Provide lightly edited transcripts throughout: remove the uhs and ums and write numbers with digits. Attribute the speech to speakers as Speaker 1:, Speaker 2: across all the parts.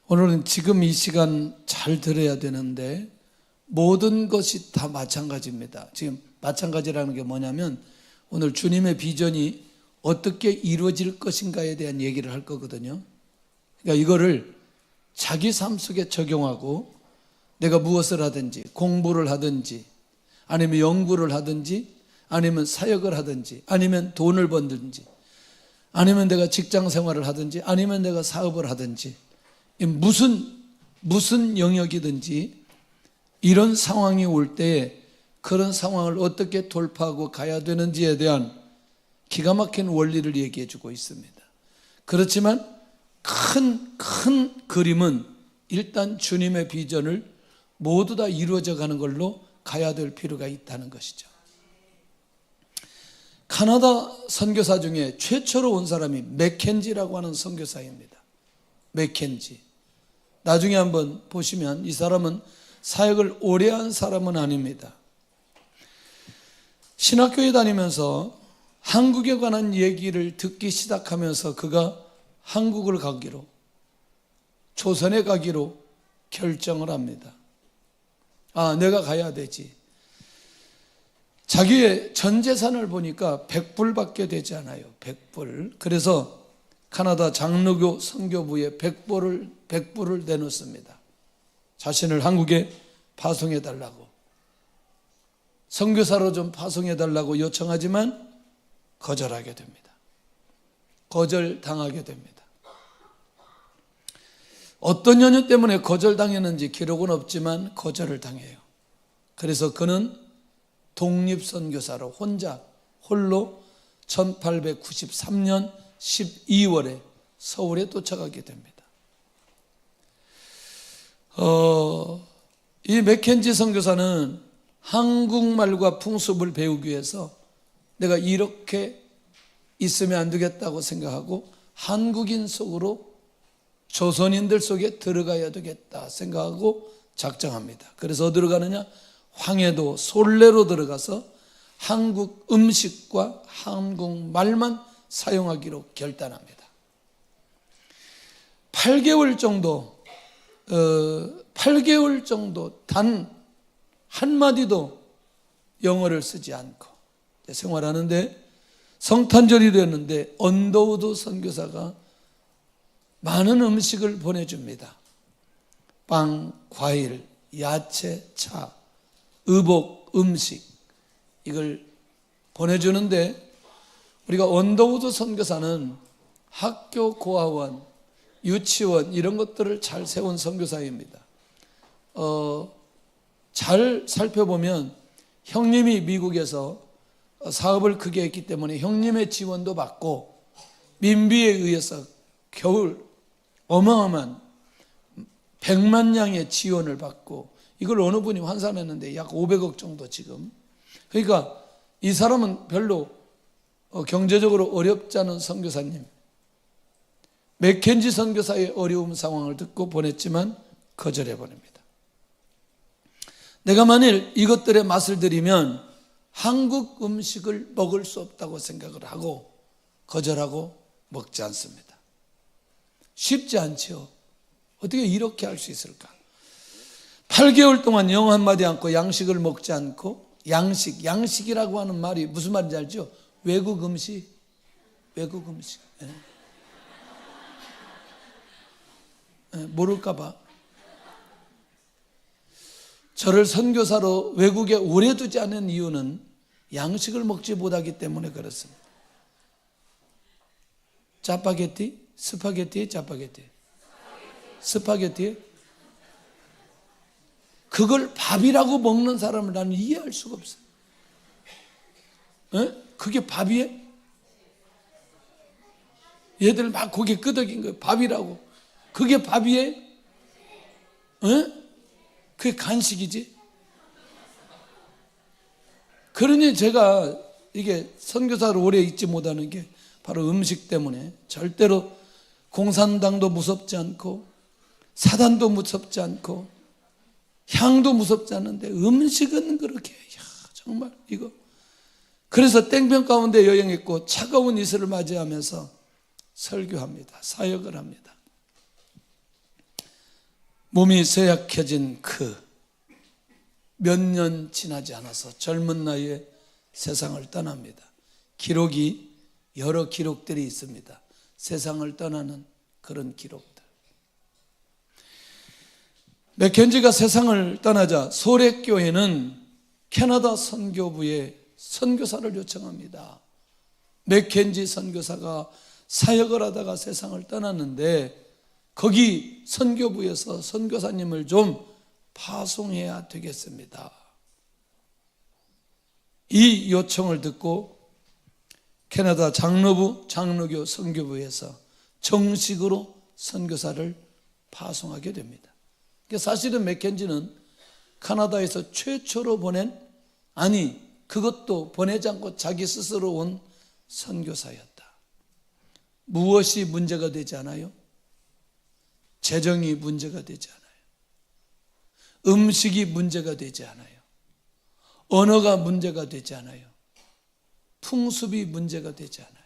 Speaker 1: 오늘은 지금 이 시간 잘 들어야 되는데 모든 것이 다 마찬가지입니다. 지금 마찬가지라는 게 뭐냐면 오늘 주님의 비전이 어떻게 이루어질 것인가에 대한 얘기를 할 거거든요. 그러니까 이거를 자기 삶 속에 적용하고 내가 무엇을 하든지 공부를 하든지 아니면 연구를 하든지 아니면 사역을 하든지 아니면 돈을 벌든지 아니면 내가 직장 생활을 하든지 아니면 내가 사업을 하든지 무슨 영역이든지 이런 상황이 올 때에 그런 상황을 어떻게 돌파하고 가야 되는지에 대한 기가 막힌 원리를 얘기해 주고 있습니다. 그렇지만 큰 그림은 일단 주님의 비전을 모두 다 이루어져 가는 걸로 가야 될 필요가 있다는 것이죠. 카나다 선교사 중에 최초로 온 사람이 맥켄지라고 하는 선교사입니다. 맥켄지. 나중에 한번 보시면 이 사람은 사역을 오래 한 사람은 아닙니다. 신학교에 다니면서 한국에 관한 얘기를 듣기 시작하면서 그가 한국을 가기로, 조선에 가기로 결정을 합니다. 내가 가야 되지. 자기의 전 재산을 보니까 100불밖에 되지 않아요. 100불. 그래서 카나다 장로교 선교부에 100불을 내놓습니다. 자신을 한국에 파송해달라고. 선교사로 좀 파송해달라고 요청하지만 거절하게 됩니다. 거절당하게 됩니다. 어떤 연유 때문에 거절당했는지 기록은 없지만 거절을 당해요. 그래서 그는 독립선교사로 홀로 1893년 12월에 서울에 도착하게 됩니다. 이 맥켄지 선교사는 한국말과 풍습을 배우기 위해서 내가 이렇게 있으면 안 되겠다고 생각하고 한국인 속으로 조선인들 속에 들어가야 되겠다 생각하고 작정합니다. 그래서 어디로 가느냐? 황해도 솔레로 들어가서 한국 음식과 한국말만 사용하기로 결단합니다. 8개월 정도 단 한마디도 영어를 쓰지 않고 생활하는데 성탄절이 되었는데 언더우드 선교사가 많은 음식을 보내줍니다. 빵, 과일, 야채, 차, 의복, 음식 이걸 보내주는데 우리가 언더우드 선교사는 학교 고아원, 유치원 이런 것들을 잘 세운 선교사입니다. 잘 살펴보면 형님이 미국에서 사업을 크게 했기 때문에 형님의 지원도 받고 민비에 의해서 겨울 어마어마한 100만 양의 지원을 받고 이걸 어느 분이 환산했는데 약 500억 정도 지금. 그러니까 이 사람은 별로 경제적으로 어렵지 않은 선교사님. 맥켄지 선교사의 어려움 상황을 듣고 보냈지만 거절해 버립니다. 내가 만일 이것들의 맛을 들이면 한국 음식을 먹을 수 없다고 생각을 하고 거절하고 먹지 않습니다. 쉽지 않죠. 어떻게 이렇게 할 수 있을까? 8개월 동안 영 한마디 않고 양식을 먹지 않고 양식이라고 하는 말이 무슨 말인지 알죠? 외국 음식. 모를까 봐. 저를 선교사로 외국에 오래 두지 않은 이유는 양식을 먹지 못하기 때문에 그렇습니다. 짜파게티? 스파게티? 스파게티? 그걸 밥이라고 먹는 사람을 나는 이해할 수가 없어요. 그게 밥이에요? 얘들 막 고개 끄덕인 거예요. 밥이라고. 그게 밥이에요? 그게 간식이지. 그러니 제가 이게 선교사로 오래 있지 못하는 게 바로 음식 때문에 절대로 공산당도 무섭지 않고 사단도 무섭지 않고 향도 무섭지 않은데 음식은 그렇게 정말 이거. 그래서 땡볕 가운데 여행했고 차가운 이슬을 맞이하면서 설교합니다. 사역을 합니다. 몸이 쇠약해진 몇 년 지나지 않아서 젊은 나이에 세상을 떠납니다. 여러 기록들이 있습니다. 세상을 떠나는 그런 기록들. 맥켄지가 세상을 떠나자 소렉교회는 캐나다 선교부에 선교사를 요청합니다. 맥켄지 선교사가 사역을 하다가 세상을 떠났는데 거기 선교부에서 선교사님을 좀 파송해야 되겠습니다. 이 요청을 듣고 캐나다 장로교 선교부에서 정식으로 선교사를 파송하게 됩니다. 사실은 맥켄지는 캐나다에서 최초로 그것도 보내지 않고 자기 스스로 온 선교사였다. 무엇이 문제가 되지 않아요? 재정이 문제가 되지 않아요. 음식이 문제가 되지 않아요. 언어가 문제가 되지 않아요. 풍습이 문제가 되지 않아요.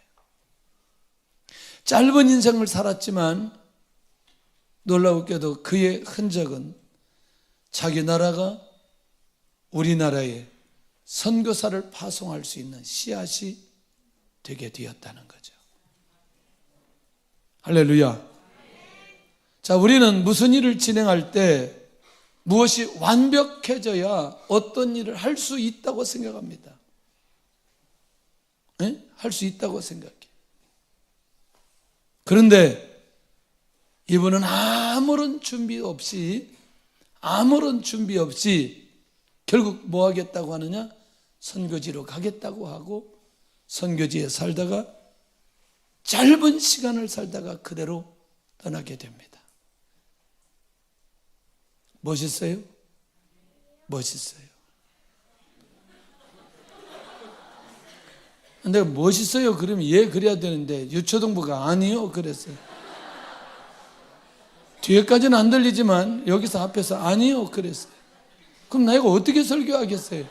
Speaker 1: 짧은 인생을 살았지만 놀라웠게도 그의 흔적은 자기 나라가 우리나라에 선교사를 파송할 수 있는 씨앗이 되게 되었다는 거죠. 할렐루야. 자, 우리는 무슨 일을 진행할 때 무엇이 완벽해져야 어떤 일을 할 수 있다고 생각합니다. 할 수 있다고 생각해. 그런데 이분은 아무런 준비 없이 결국 뭐 하겠다고 하느냐? 선교지로 가겠다고 하고 선교지에 살다가 짧은 시간을 살다가 그대로 떠나게 됩니다. 멋있어요? 멋있어요. 근데 멋있어요 그러면 그래야 되는데 유초동부가 아니요 그랬어요. 뒤에까지는 안 들리지만 여기서 앞에서 아니요 그랬어요. 그럼 내가 어떻게 설교하겠어요?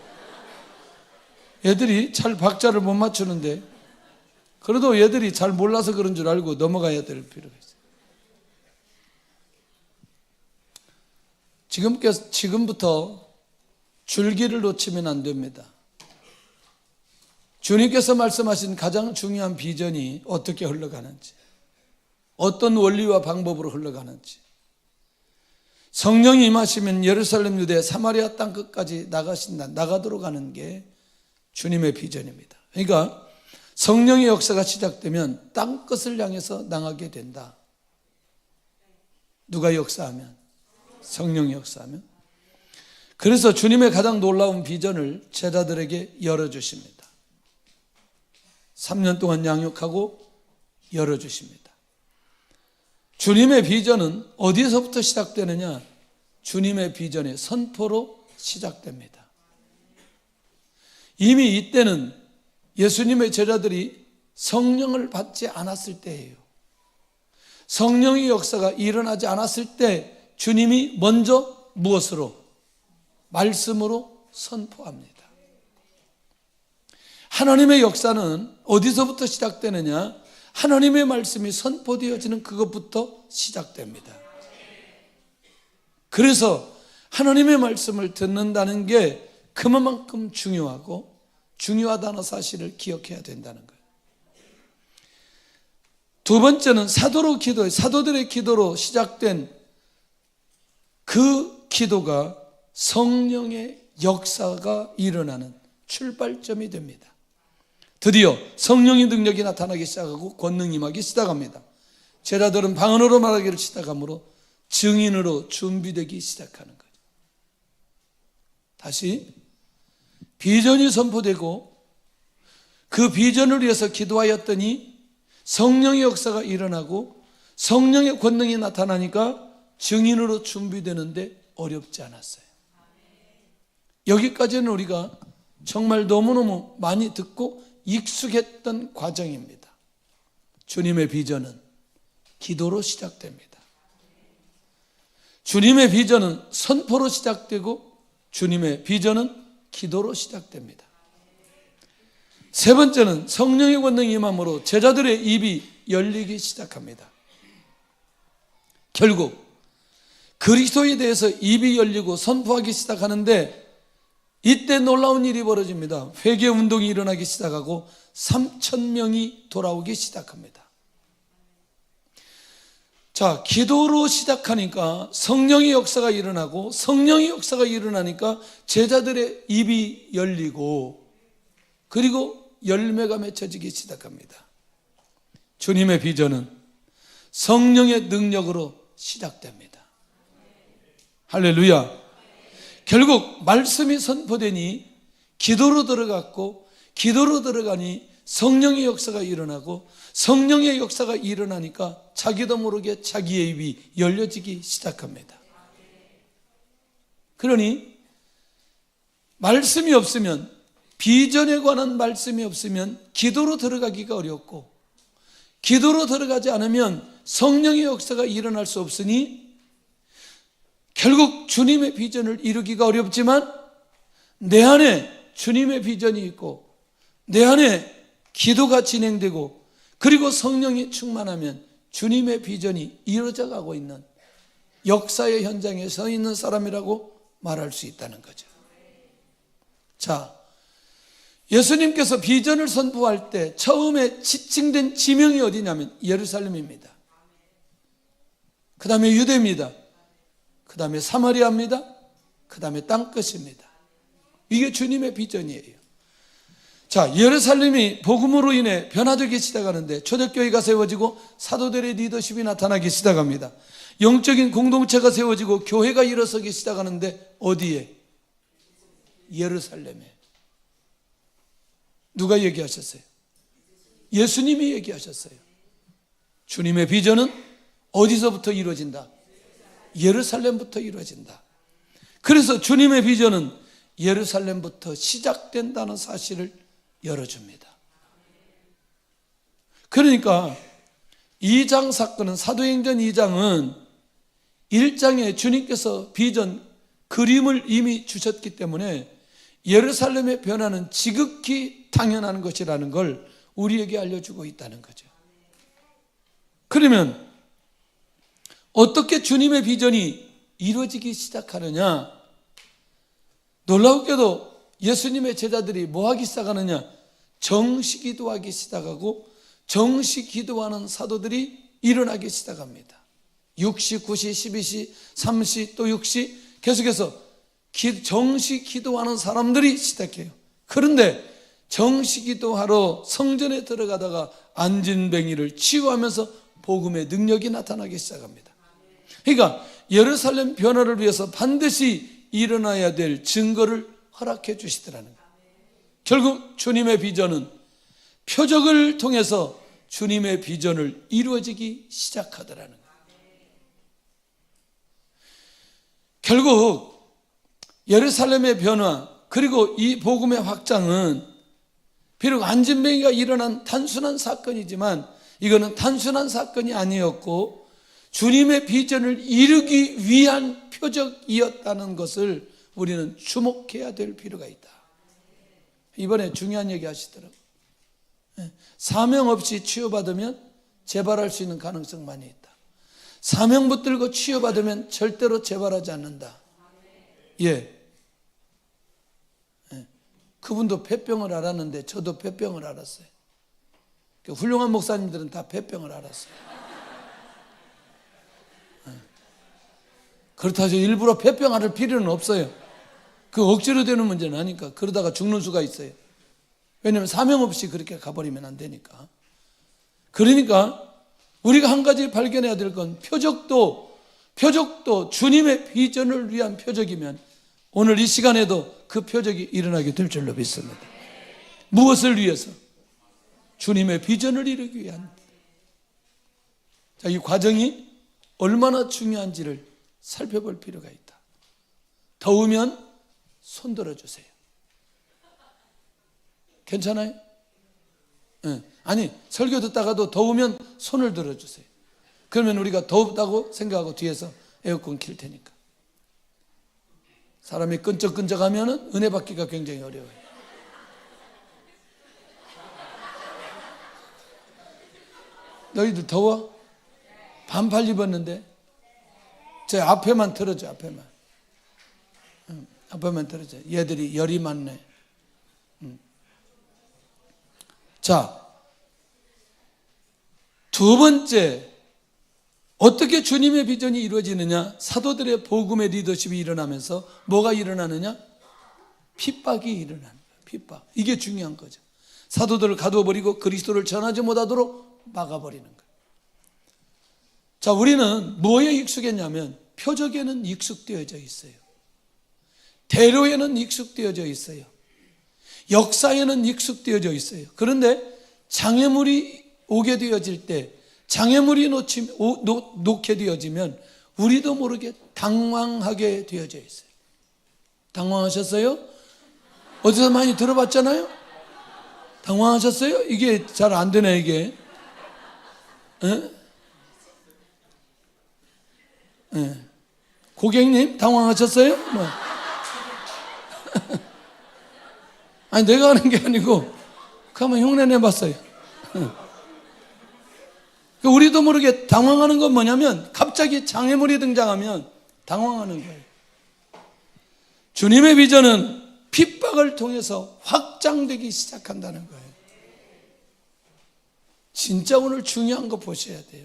Speaker 1: 애들이 잘 박자를 못 맞추는데 그래도 얘들이 잘 몰라서 그런 줄 알고 넘어가야 될 필요가 있어요. 지금부터 줄기를 놓치면 안 됩니다. 주님께서 말씀하신 가장 중요한 비전이 어떻게 흘러가는지, 어떤 원리와 방법으로 흘러가는지. 성령이 임하시면 예루살렘, 유대, 사마리아 땅 끝까지 나가도록 하는 게 주님의 비전입니다. 그러니까 성령의 역사가 시작되면 땅 끝을 향해서 나가게 된다. 누가 역사하면? 성령이 역사하면. 그래서 주님의 가장 놀라운 비전을 제자들에게 열어주십니다. 3년 동안 양육하고 열어주십니다. 주님의 비전은 어디서부터 시작되느냐? 주님의 비전의 선포로 시작됩니다. 이미 이때는 예수님의 제자들이 성령을 받지 않았을 때예요. 성령의 역사가 일어나지 않았을 때 주님이 먼저 무엇으로? 말씀으로 선포합니다. 하나님의 역사는 어디서부터 시작되느냐? 하나님의 말씀이 선포되어지는 그것부터 시작됩니다. 그래서 하나님의 말씀을 듣는다는 게 그만큼 중요하고 중요하다는 사실을 기억해야 된다는 거예요. 두 번째는 사도들의 기도로 시작된 그 기도가 성령의 역사가 일어나는 출발점이 됩니다. 드디어 성령의 능력이 나타나기 시작하고 권능이 임하기 시작합니다. 제자들은 방언으로 말하기를 시작하므로 증인으로 준비되기 시작하는 거죠. 다시 비전이 선포되고 그 비전을 위해서 기도하였더니 성령의 역사가 일어나고 성령의 권능이 나타나니까 증인으로 준비되는데 어렵지 않았어요. 여기까지는 우리가 정말 너무너무 많이 듣고 익숙했던 과정입니다. 주님의 비전은 기도로 시작됩니다. 주님의 비전은 선포로 시작되고 주님의 비전은 기도로 시작됩니다. 세 번째는 성령의 권능이 임함으로 제자들의 입이 열리기 시작합니다. 결국 그리스도에 대해서 입이 열리고 선포하기 시작하는데 이때 놀라운 일이 벌어집니다. 회개 운동이 일어나기 시작하고 3,000명이 돌아오기 시작합니다. 자, 기도로 시작하니까 성령의 역사가 일어나고, 성령의 역사가 일어나니까 제자들의 입이 열리고, 그리고 열매가 맺혀지기 시작합니다. 주님의 비전은 성령의 능력으로 시작됩니다. 할렐루야. 결국 말씀이 선포되니 기도로 들어갔고, 기도로 들어가니 성령의 역사가 일어나고, 성령의 역사가 일어나니까 자기도 모르게 자기의 입이 열려지기 시작합니다. 그러니 말씀이 없으면, 비전에 관한 말씀이 없으면 기도로 들어가기가 어렵고, 기도로 들어가지 않으면 성령의 역사가 일어날 수 없으니 결국 주님의 비전을 이루기가 어렵지만, 내 안에 주님의 비전이 있고 내 안에 기도가 진행되고 그리고 성령이 충만하면 주님의 비전이 이루어져 가고 있는 역사의 현장에 서 있는 사람이라고 말할 수 있다는 거죠. 자, 예수님께서 비전을 선포할 때 처음에 지칭된 지명이 어디냐면 예루살렘입니다. 그 다음에 유대입니다. 그 다음에 사마리아입니다. 그 다음에 땅끝입니다. 이게 주님의 비전이에요. 자, 예루살렘이 복음으로 인해 변화되기 시작하는데 초대교회가 세워지고 사도들의 리더십이 나타나기 시작합니다. 영적인 공동체가 세워지고 교회가 일어서기 시작하는데 어디에? 예루살렘에. 누가 얘기하셨어요? 예수님이 얘기하셨어요. 주님의 비전은 어디서부터 이루어진다? 예루살렘부터 이루어진다. 그래서 주님의 비전은 예루살렘부터 시작된다는 사실을 열어줍니다. 그러니까 2장 사건은, 사도행전 2장은 1장에 주님께서 비전, 그림을 이미 주셨기 때문에 예루살렘의 변화는 지극히 당연한 것이라는 걸 우리에게 알려주고 있다는 거죠. 그러면 어떻게 주님의 비전이 이루어지기 시작하느냐? 놀라우게도 예수님의 제자들이 뭐 하기 시작하느냐? 정시 기도하기 시작하고 정시 기도하는 사도들이 일어나기 시작합니다. 6시, 9시, 12시, 3시, 또 6시 계속해서 정시 기도하는 사람들이 시작해요. 그런데 정시 기도하러 성전에 들어가다가 안진뱅이를 치유하면서 복음의 능력이 나타나기 시작합니다. 그러니까 예루살렘 변화를 위해서 반드시 일어나야 될 증거를 허락해 주시더라는 거예요. 결국 주님의 비전은 표적을 통해서 주님의 비전을 이루어지기 시작하더라는 거예요. 결국 예루살렘의 변화 그리고 이 복음의 확장은 비록 안진뱅이가 일어난 단순한 사건이지만 이거는 단순한 사건이 아니었고 주님의 비전을 이루기 위한 표적이었다는 것을 우리는 주목해야 될 필요가 있다. 이번에 중요한 얘기 하시더라고요. 사명 없이 치유받으면 재발할 수 있는 가능성 많이 있다. 사명 붙들고 치유받으면 절대로 재발하지 않는다. 예. 그분도 폐병을 알았는데 저도 폐병을 알았어요. 훌륭한 목사님들은 다 폐병을 알았어요. 그렇다고 해서 일부러 폐병 앓을 필요는 없어요. 그 억지로 되는 문제는 아니까. 그러다가 죽는 수가 있어요. 왜냐하면 사명 없이 그렇게 가버리면 안 되니까. 그러니까 우리가 한 가지 발견해야 될 건 표적도 주님의 비전을 위한 표적이면 오늘 이 시간에도 그 표적이 일어나게 될 줄로 믿습니다. 무엇을 위해서? 주님의 비전을 이루기 위한. 자, 이 과정이 얼마나 중요한지를 살펴볼 필요가 있다. 더우면 손 들어주세요. 괜찮아요? 네. 아니, 설교 듣다가도 더우면 손을 들어주세요. 그러면 우리가 덥다고 생각하고 뒤에서 에어컨 킬 테니까. 사람이 끈적끈적하면 은혜 받기가 굉장히 어려워요. 너희들 더워? 반팔 입었는데? 저 앞에만 틀어줘, 앞에만. 앞에만 틀어줘. 얘들이 열이 많네. 자, 두 번째, 어떻게 주님의 비전이 이루어지느냐? 사도들의 복음의 리더십이 일어나면서 뭐가 일어나느냐? 핍박이 일어나는 거예요. 핍박. 이게 중요한 거죠. 사도들을 가두어버리고 그리스도를 전하지 못하도록 막아버리는 거예요. 자, 우리는 뭐에 익숙했냐면 표적에는 익숙되어져 있어요. 대로에는 익숙되어져 있어요. 역사에는 익숙되어져 있어요. 그런데 장애물이 오게 되어질 때, 장애물이 놓게 되어지면 우리도 모르게 당황하게 되어져 있어요. 당황하셨어요? 어디서 많이 들어봤잖아요? 당황하셨어요? 이게 잘 안 되네, 이게. 에? 에. 고객님, 당황하셨어요? 뭐. 아니, 내가 하는 게 아니고, 한번 흉내 내봤어요. 우리도 모르게 당황하는 건 뭐냐면, 갑자기 장애물이 등장하면 당황하는 거예요. 주님의 비전은 핍박을 통해서 확장되기 시작한다는 거예요. 진짜 오늘 중요한 거 보셔야 돼요.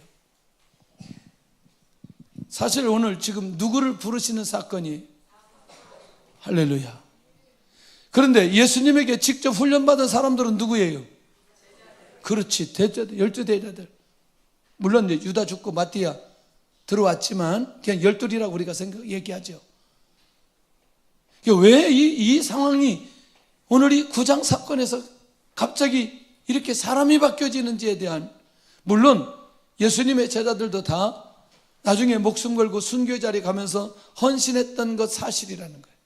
Speaker 1: 사실 오늘 지금 누구를 부르시는 사건이, 할렐루야. 그런데 예수님에게 직접 훈련받은 사람들은 누구예요? 그렇지, 대제들, 12대제들. 물론 이제 유다 죽고 마띠아 들어왔지만 그냥 12이라고 우리가 얘기하죠. 왜 이 상황이 오늘 이 구장 사건에서 갑자기 이렇게 사람이 바뀌어지는지에 대한, 물론 예수님의 제자들도 다 나중에 목숨 걸고 순교의 자리에 가면서 헌신했던 것 사실이라는 거예요.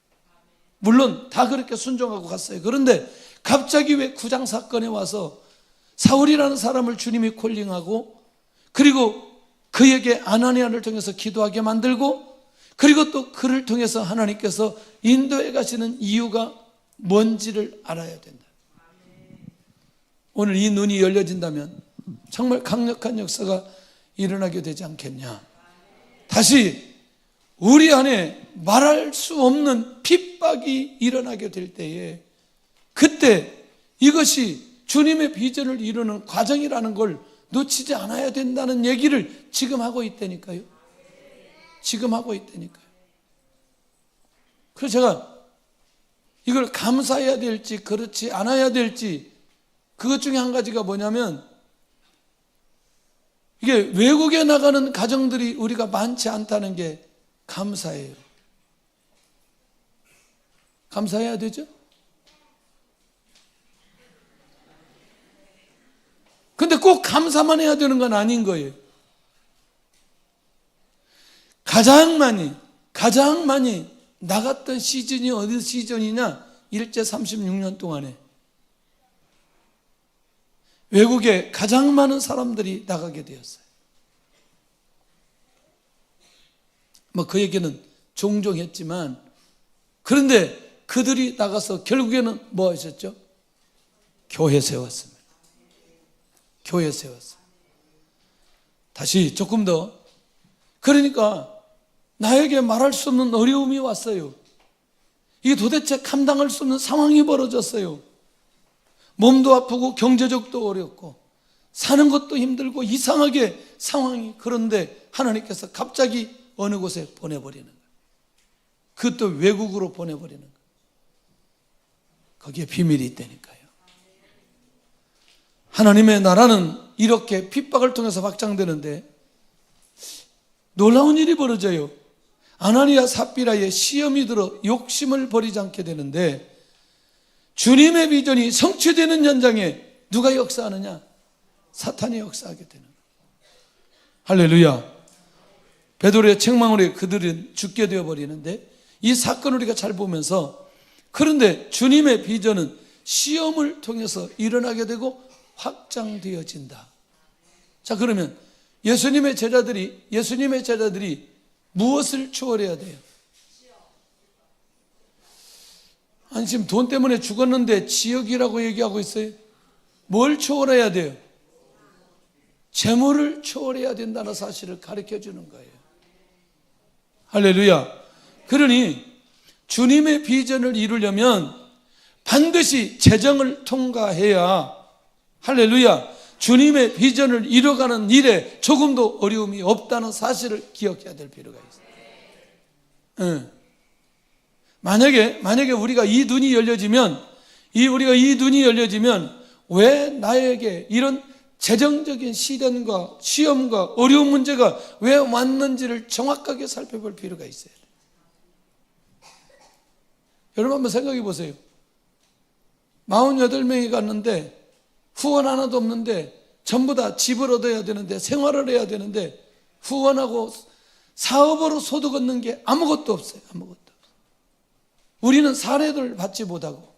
Speaker 1: 물론 다 그렇게 순종하고 갔어요. 그런데 갑자기 왜 구장 사건에 와서 사울이라는 사람을 주님이 콜링하고, 그리고 그에게 아나니아를 통해서 기도하게 만들고, 그리고 또 그를 통해서 하나님께서 인도해 가시는 이유가 뭔지를 알아야 된다. 오늘 이 눈이 열려진다면 정말 강력한 역사가 일어나게 되지 않겠냐. 다시 우리 안에 말할 수 없는 핍박이 일어나게 될 때에, 그때 이것이 주님의 비전을 이루는 과정이라는 걸 놓치지 않아야 된다는 얘기를 지금 하고 있다니까요. 지금 하고 있다니까요. 그래서 제가 이걸 감사해야 될지 그렇지 않아야 될지, 그것 중에 한 가지가 뭐냐면, 이게 외국에 나가는 가정들이 우리가 많지 않다는 게 감사해요. 감사해야 되죠? 근데 꼭 감사만 해야 되는 건 아닌 거예요. 가장 많이 나갔던 시즌이 어디 시즌이냐? 일제 36년 동안에 외국에 가장 많은 사람들이 나가게 되었어요. 뭐 그 얘기는 종종 했지만, 그런데 그들이 나가서 결국에는 뭐 하셨죠? 교회 세웠습니다. 교회 세웠어요. 다시 조금 더, 그러니까 나에게 말할 수 없는 어려움이 왔어요. 이게 도대체 감당할 수 없는 상황이 벌어졌어요. 몸도 아프고 경제적도 어렵고 사는 것도 힘들고 이상하게 상황이, 그런데 하나님께서 갑자기 어느 곳에 보내버리는 거예요. 그것도 외국으로 보내버리는 거예요. 거기에 비밀이 있다니까요. 하나님의 나라는 이렇게 핍박을 통해서 확장되는데 놀라운 일이 벌어져요. 아나니아 삽비라의 시험이 들어 욕심을 버리지 않게 되는데, 주님의 비전이 성취되는 현장에 누가 역사하느냐? 사탄이 역사하게 되는 거예요. 할렐루야. 베드로의 책망으로 그들은 죽게 되어버리는데, 이 사건을 우리가 잘 보면서, 그런데 주님의 비전은 시험을 통해서 일어나게 되고 확장되어진다. 자, 그러면 예수님의 제자들이 무엇을 초월해야 돼요? 아니, 지금 돈 때문에 죽었는데 지역이라고 얘기하고 있어요. 뭘 초월해야 돼요? 재물을 초월해야 된다는 사실을 가르쳐 주는 거예요. 할렐루야. 그러니 주님의 비전을 이루려면 반드시 재정을 통과해야, 할렐루야, 주님의 비전을 이뤄가는 일에 조금도 어려움이 없다는 사실을 기억해야 될 필요가 있어요. 만약에 우리가 이 눈이 열려지면 왜 나에게 이런 재정적인 시련과 시험과 어려운 문제가 왜 왔는지를 정확하게 살펴볼 필요가 있어요. 여러분 한번 생각해 보세요. 48명이 갔는데 후원 하나도 없는데 전부 다 집을 얻어야 되는데 생활을 해야 되는데 후원하고 사업으로 소득 얻는 게 아무것도 없어요. 아무것도 없어요. 우리는 사례를 받지 못하고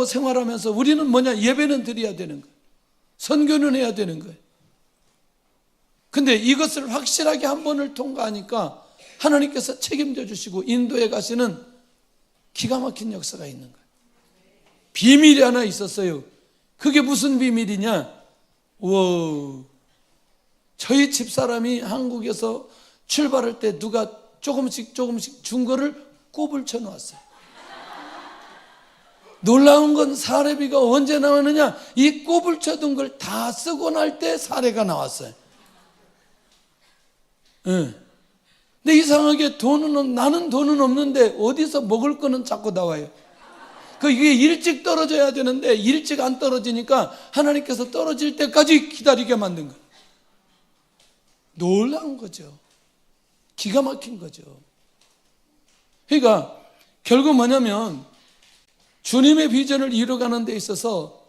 Speaker 1: 생활하면서 우리는 뭐냐? 예배는 드려야 되는 거예요. 선교는 해야 되는 거예요. 근데 이것을 확실하게 한 번을 통과하니까 하나님께서 책임져 주시고 인도에 가시는 기가 막힌 역사가 있는 거예요. 비밀이 하나 있었어요. 그게 무슨 비밀이냐? 저희 집사람이 한국에서 출발할 때 누가 조금씩 준 거를 꼽을 쳐놓았어요. 놀라운 건 사례비가 언제 나왔느냐? 이 꼽을 쳐둔 걸 다 쓰고 날 때 사례가 나왔어요. 근데 이상하게 나는 돈은 없는데 어디서 먹을 거는 자꾸 나와요. 이게 일찍 떨어져야 되는데 일찍 안 떨어지니까 하나님께서 떨어질 때까지 기다리게 만든 거예요. 놀라운 거죠. 기가 막힌 거죠. 그러니까 결국 뭐냐면 주님의 비전을 이루어가는 데 있어서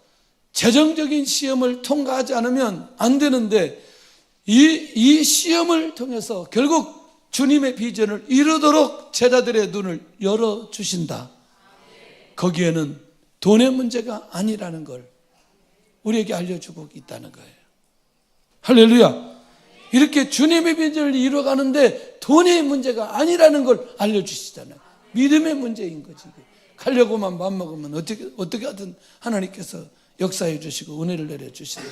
Speaker 1: 재정적인 시험을 통과하지 않으면 안 되는데 이 시험을 통해서 결국 주님의 비전을 이루도록 제자들의 눈을 열어주신다. 거기에는 돈의 문제가 아니라는 걸 우리에게 알려주고 있다는 거예요. 할렐루야. 이렇게 주님의 비전을 이루어가는데 돈의 문제가 아니라는 걸 알려주시잖아요. 믿음의 문제인 거지. 가려고만 맘먹으면 어떻게 하든 하나님께서 역사해 주시고 은혜를 내려주시는.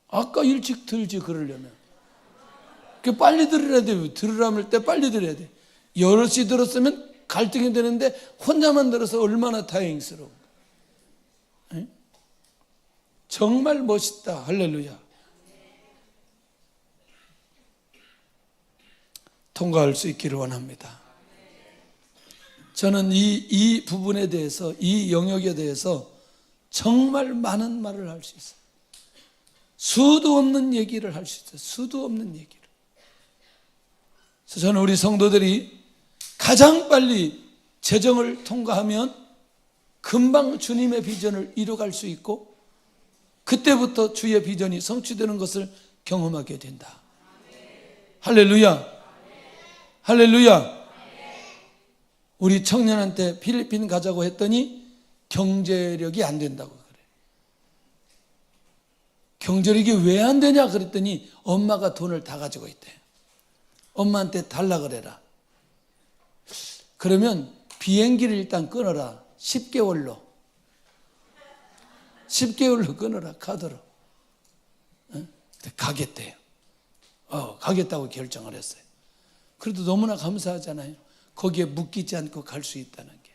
Speaker 1: 아까 일찍 들지 그러려면 빨리 들으려야 돼요. 들으라면 때 빨리 들어야 돼. 여럿이 들었으면 갈등이 되는데 혼자만 들어서 얼마나 다행스러워. 정말 멋있다. 할렐루야. 통과할 수 있기를 원합니다. 저는 이 부분에 대해서, 이 영역에 대해서 정말 많은 말을 할 수 있어요. 수도 없는 얘기를 할 수 있어요. 수도 없는 얘기를. 그래서 저는 우리 성도들이 가장 빨리 재정을 통과하면 금방 주님의 비전을 이뤄갈 수 있고 그때부터 주의 비전이 성취되는 것을 경험하게 된다. 할렐루야. 할렐루야. 우리 청년한테 필리핀 가자고 했더니 경제력이 안 된다고 그래. 경제력이 왜 안 되냐 그랬더니 엄마가 돈을 다 가지고 있대. 엄마한테 달라 그래라. 그러면 비행기를 일단 끊어라. 10개월로 끊어라. 카드로. 가겠대요. 가겠다고 결정을 했어요. 그래도 너무나 감사하잖아요. 거기에 묶이지 않고 갈 수 있다는 게.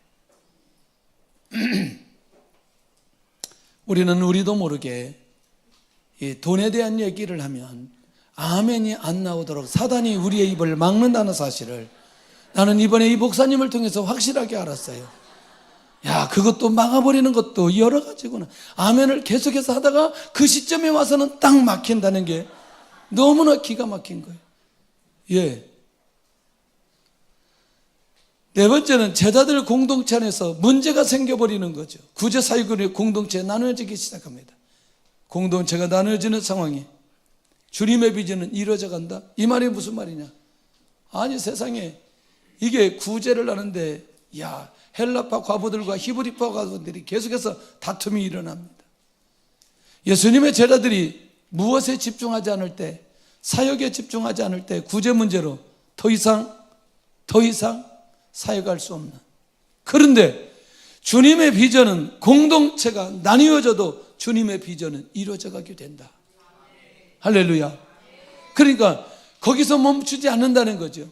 Speaker 1: 우리도 모르게 이 돈에 대한 얘기를 하면 아멘이 안 나오도록 사단이 우리의 입을 막는다는 사실을 나는 이번에 이 목사님을 통해서 확실하게 알았어요. 그것도 막아버리는 것도 여러 가지구나. 아멘을 계속해서 하다가 그 시점에 와서는 딱 막힌다는 게 너무나 기가 막힌 거예요. 네 번째는 제자들 공동체 안에서 문제가 생겨버리는 거죠. 구제사역의 공동체에 나눠지기 시작합니다. 공동체가 나눠지는 상황이 주님의 비전은 이루어져 간다? 이 말이 무슨 말이냐? 아니 세상에 이게 구제를 하는데 헬라파 과부들과 히브리파 과부들이 계속해서 다툼이 일어납니다. 예수님의 제자들이 무엇에 집중하지 않을 때, 사역에 집중하지 않을 때 구제 문제로 더 이상 사역할 수 없는. 그런데 주님의 비전은 공동체가 나뉘어져도 주님의 비전은 이루어져 가게 된다. 할렐루야. 그러니까 거기서 멈추지 않는다는 거죠.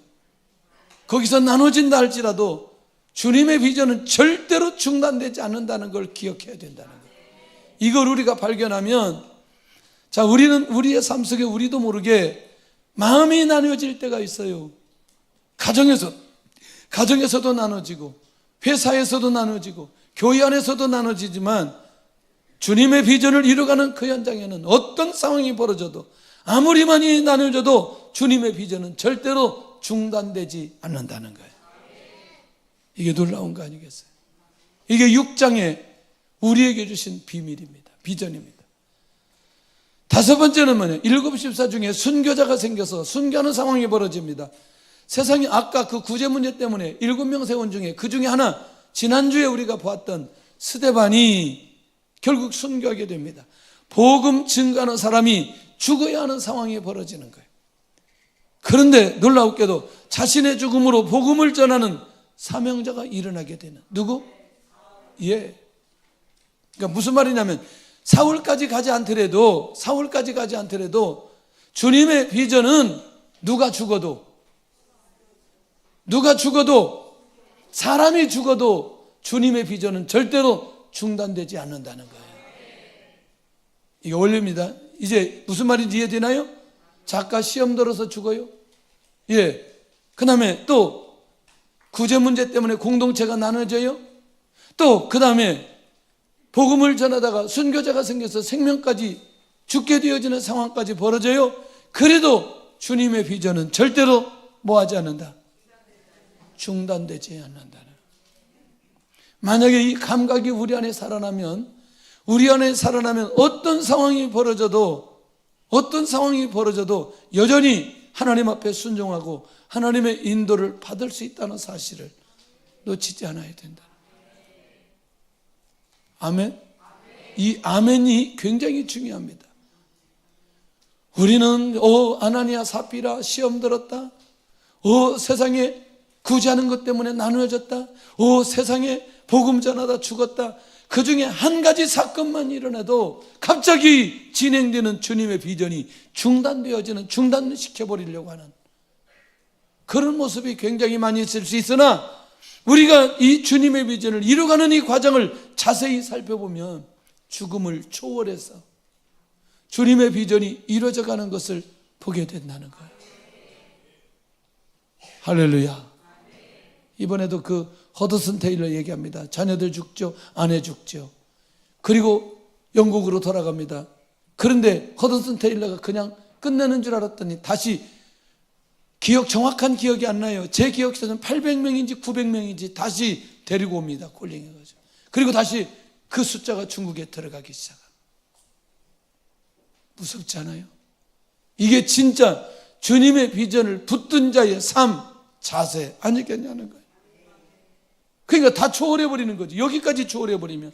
Speaker 1: 거기서 나눠진다 할지라도 주님의 비전은 절대로 중단되지 않는다는 걸 기억해야 된다는 거예요. 이걸 우리가 발견하면, 자, 우리는 우리의 삶 속에 우리도 모르게 마음이 나뉘어질 때가 있어요. 가정에서도 나눠지고, 회사에서도 나눠지고, 교회 안에서도 나눠지지만, 주님의 비전을 이루어가는 그 현장에는 어떤 상황이 벌어져도, 아무리 많이 나눠져도 주님의 비전은 절대로 중단되지 않는다는 거예요. 이게 놀라운 거 아니겠어요? 이게 6장에 우리에게 주신 비밀입니다. 비전입니다. 다섯 번째는 뭐냐? 7 집사 중에 순교자가 생겨서 순교하는 상황이 벌어집니다. 세상에 아까 그 구제 문제 때문에 7명 세운 중에 그 중에 하나, 지난주에 우리가 보았던 스데반이 결국 순교하게 됩니다. 복음 증거하는 사람이 죽어야 하는 상황이 벌어지는 거예요. 그런데 놀라웠게도 자신의 죽음으로 복음을 전하는 사명자가 일어나게 되는, 누구? 예. 그러니까 무슨 말이냐면 사울까지 가지 않더라도 주님의 비전은 누가 죽어도 사람이 죽어도 주님의 비전은 절대로 중단되지 않는다는 거예요. 이게 원리입니다. 이제 무슨 말인지 이해되나요? 작가 시험 들어서 죽어요? 예. 그 다음에 또 구제 문제 때문에 공동체가 나눠져요? 또 그 다음에 복음을 전하다가 순교자가 생겨서 생명까지 죽게 되어지는 상황까지 벌어져요? 그래도 주님의 비전은 절대로 뭐하지 않는다? 중단되지 않는다는. 만약에 이 감각이 우리 안에 살아나면 어떤 상황이 벌어져도 여전히 하나님 앞에 순종하고 하나님의 인도를 받을 수 있다는 사실을 놓치지 않아야 된다. 아멘. 이 아멘이 굉장히 중요합니다. 우리는 아나니아 사피라 시험 들었다. 세상에 구제하는 것 때문에 나누어졌다. 세상에 복음 전하다 죽었다. 그 중에 한 가지 사건만 일어나도 갑자기 진행되는 주님의 비전이 중단시켜버리려고 하는 그런 모습이 굉장히 많이 있을 수 있으나, 우리가 이 주님의 비전을 이루어가는 이 과정을 자세히 살펴보면 죽음을 초월해서 주님의 비전이 이루어져가는 것을 보게 된다는 거예요. 할렐루야. 이번에도 그 허드슨 테일러 얘기합니다. 자녀들 죽죠, 아내 죽죠. 그리고 영국으로 돌아갑니다. 그런데 허드슨 테일러가 그냥 끝내는 줄 알았더니 다시 정확한 기억이 안 나요. 제 기억에서는 800명인지 900명인지 다시 데리고 옵니다. 콜링해가지고. 그리고 다시 그 숫자가 중국에 들어가기 시작합니다. 무섭지 않아요? 이게 진짜 주님의 비전을 붙든 자의 삶, 자세 아니겠냐는 거예요. 그러니까 다 초월해버리는 거지. 여기까지 초월해버리면.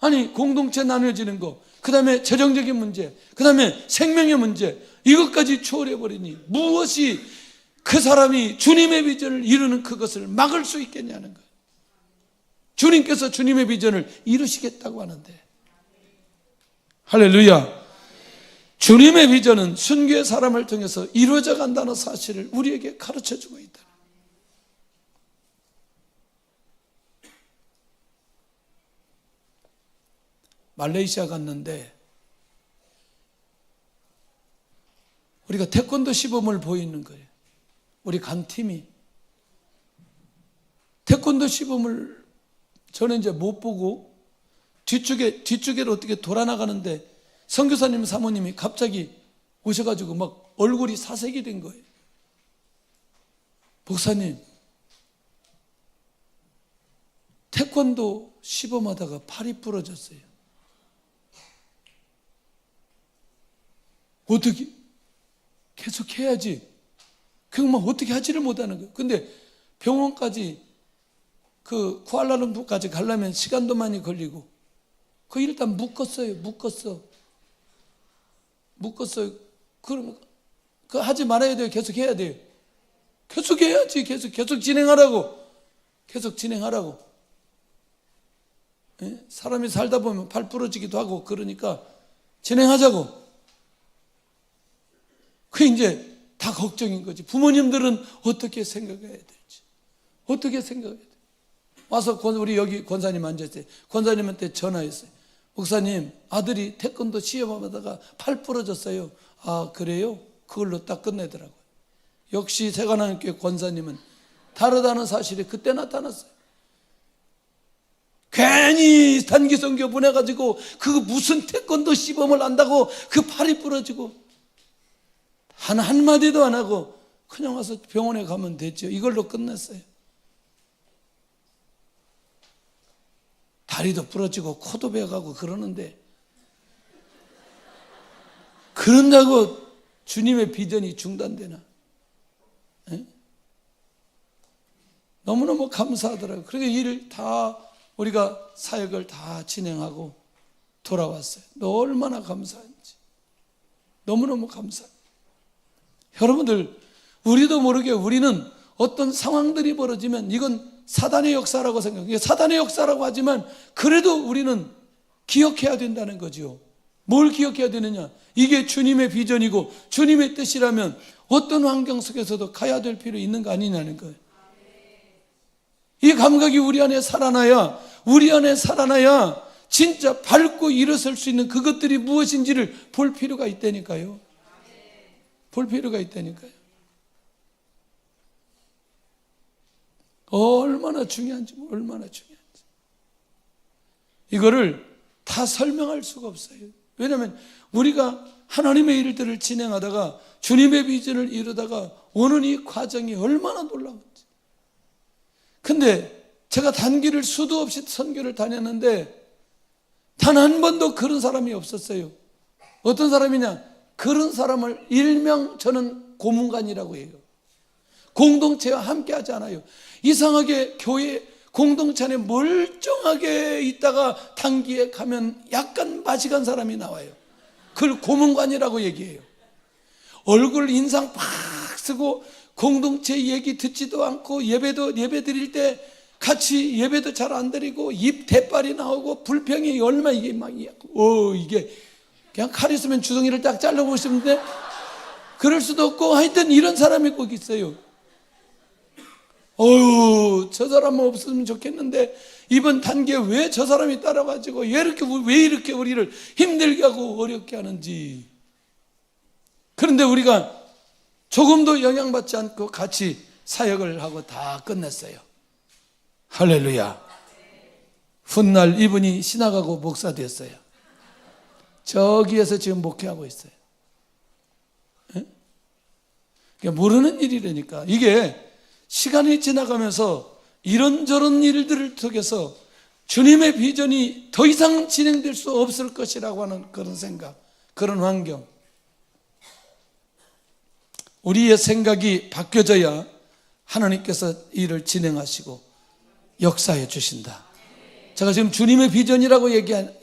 Speaker 1: 아니, 공동체 나눠지는 거, 그 다음에 재정적인 문제, 그 다음에 생명의 문제, 이것까지 초월해버리니 무엇이 그 사람이 주님의 비전을 이루는 그것을 막을 수 있겠냐는 거예요. 주님께서 주님의 비전을 이루시겠다고 하는데. 할렐루야. 주님의 비전은 순교의 사람을 통해서 이루어져 간다는 사실을 우리에게 가르쳐주고 있다. 말레이시아 갔는데 우리가 태권도 시범을 보이는 거예요. 우리 간 팀이 태권도 시범을 저는 이제 못 보고 뒤쪽에로 어떻게 돌아 나가는데 선교사님 사모님이 갑자기 오셔가지고 막 얼굴이 사색이 된 거예요. 목사님, 태권도 시범하다가 팔이 부러졌어요. 어떻게? 계속 해야지. 그냥 막 어떻게 하지를 못하는 거예요. 근데 병원까지 쿠알라룸푸르까지 가려면 시간도 많이 걸리고 일단 묶었어요. 그럼 하지 말아야 돼요. 계속 해야 돼요. 계속 해야지. 계속 진행하라고. 예? 사람이 살다 보면 팔 부러지기도 하고 그러니까 진행하자고. 그 이제 다 걱정인 거지. 부모님들은 어떻게 생각해야 될지. 어떻게 생각해야 돼. 와서 우리 여기 권사님 앉았어요. 권사님한테 전화했어요. 목사님, 아들이 태권도 시험하다가 팔 부러졌어요. 아, 그래요? 그걸로 딱 끝내더라고요. 역시 새가나님교회 권사님은 다르다는 사실이 그때 나타났어요. 괜히 단기 선교 보내가지고 그 무슨 태권도 시범을 안다고 그 팔이 부러지고 한마디도 안 하고 그냥 와서 병원에 가면 됐죠. 이걸로 끝냈어요. 다리도 부러지고 코도 베어가고 그러는데, 그런다고 주님의 비전이 중단되나? 에? 너무너무 감사하더라고요. 그러니까 일을 다 우리가 사역을 다 진행하고 돌아왔어요. 얼마나 감사한지. 너무너무 감사합니다. 여러분들, 우리도 모르게 우리는 어떤 상황들이 벌어지면 이건 사단의 역사라고 생각해요. 사단의 역사라고 하지만 그래도 우리는 기억해야 된다는 거죠. 뭘 기억해야 되느냐? 이게 주님의 비전이고 주님의 뜻이라면 어떤 환경 속에서도 가야 될 필요 있는 거 아니냐는 거예요. 이 감각이 우리 안에 살아나야 진짜 밝고 일어설 수 있는 그것들이 무엇인지를 볼 필요가 있다니까요. 볼 필요가 있다니까요. 얼마나 중요한지. 이거를 다 설명할 수가 없어요. 왜냐하면 우리가 하나님의 일들을 진행하다가 주님의 비전을 이루다가 오는 이 과정이 얼마나 놀라운지. 근데 제가 단기를 수도 없이 선교를 다녔는데 단 한 번도 그런 사람이 없었어요. 어떤 사람이냐? 그런 사람을 일명 저는 고문관이라고 해요. 공동체와 함께 하지 않아요. 이상하게 교회 공동체 안에 멀쩡하게 있다가 단기에 가면 약간 마식한 사람이 나와요. 그걸 고문관이라고 얘기해요. 얼굴 인상 팍 쓰고 공동체 얘기 듣지도 않고 예배 드릴 때 같이 예배도 잘 안 드리고 입 대빨이 나오고 불평이 얼마 이게 이게 그냥 칼 있으면 주둥이를 딱 잘라보고 싶은데 그럴 수도 없고 하여튼 이런 사람이 꼭 있어요. 저 사람은 없으면 좋겠는데 이번 단계에 왜 저 사람이 따라가지고 왜 이렇게 우리를 힘들게 하고 어렵게 하는지. 그런데 우리가 조금도 영향받지 않고 같이 사역을 하고 다 끝냈어요. 할렐루야. 훗날 이분이 신학하고 목사 됐어요. 저기에서 지금 목회하고 있어요. 모르는 일이라니까. 이게 시간이 지나가면서 이런저런 일들을 통해서 주님의 비전이 더 이상 진행될 수 없을 것이라고 하는 그런 생각, 그런 환경. 우리의 생각이 바뀌어져야 하나님께서 일을 진행하시고 역사해 주신다. 제가 지금 주님의 비전이라고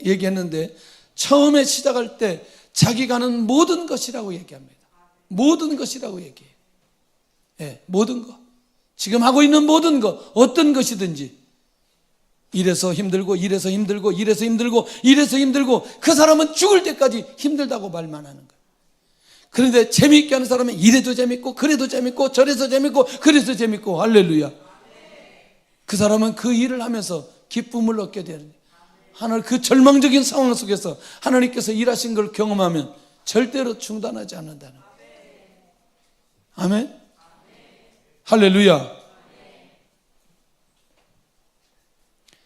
Speaker 1: 얘기했는데 처음에 시작할 때 자기가 하는 모든 것이라고 얘기합니다. 모든 것이라고 얘기해요. 모든 것. 지금 하고 있는 모든 것, 어떤 것이든지 이래서 힘들고 그 사람은 죽을 때까지 힘들다고 말만 하는 거예요. 그런데 재미있게 하는 사람은 이래도 재밌고 그래도 재밌고 저래서 재밌고 그래서 재밌고 할렐루야. 그 사람은 그 일을 하면서 기쁨을 얻게 되는 거예요. 하나님 그 절망적인 상황 속에서 하나님께서 일하신 걸 경험하면 절대로 중단하지 않는다는 거예요. 아멘. 할렐루야.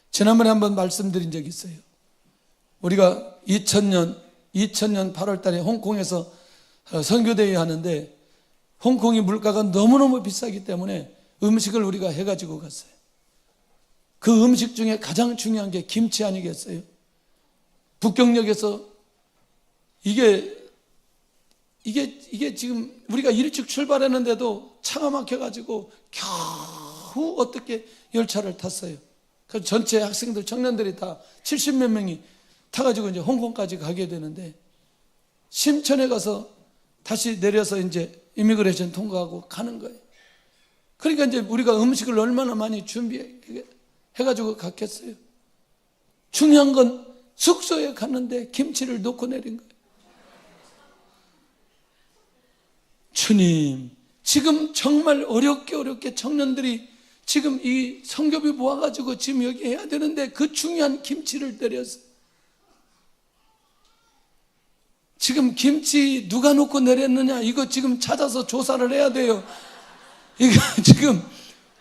Speaker 1: 지난번에 한번 말씀드린 적이 있어요. 우리가 2000년 8월 달에 홍콩에서 선교대회 하는데 홍콩이 물가가 너무너무 비싸기 때문에 음식을 우리가 해가지고 갔어요. 그 음식 중에 가장 중요한 게 김치 아니겠어요? 북경역에서 이게 지금 우리가 일찍 출발했는데도 차가 막혀가지고 겨우 어떻게 열차를 탔어요. 그래서 전체 학생들, 청년들이 다 70몇 명이 타가지고 이제 홍콩까지 가게 되는데 심천에 가서 다시 내려서 이제 이미그레이션 통과하고 가는 거예요. 그러니까 이제 우리가 음식을 얼마나 많이 준비해가지고 갔겠어요. 중요한 건 숙소에 갔는데 김치를 놓고 내린 거예요. 주님, 지금 정말 어렵게 청년들이 지금 이 성교비 모아가지고 지금 여기 해야 되는데 그 중요한 김치를 때려서 지금 김치 누가 놓고 내렸느냐 이거 지금 찾아서 조사를 해야 돼요. 이거 지금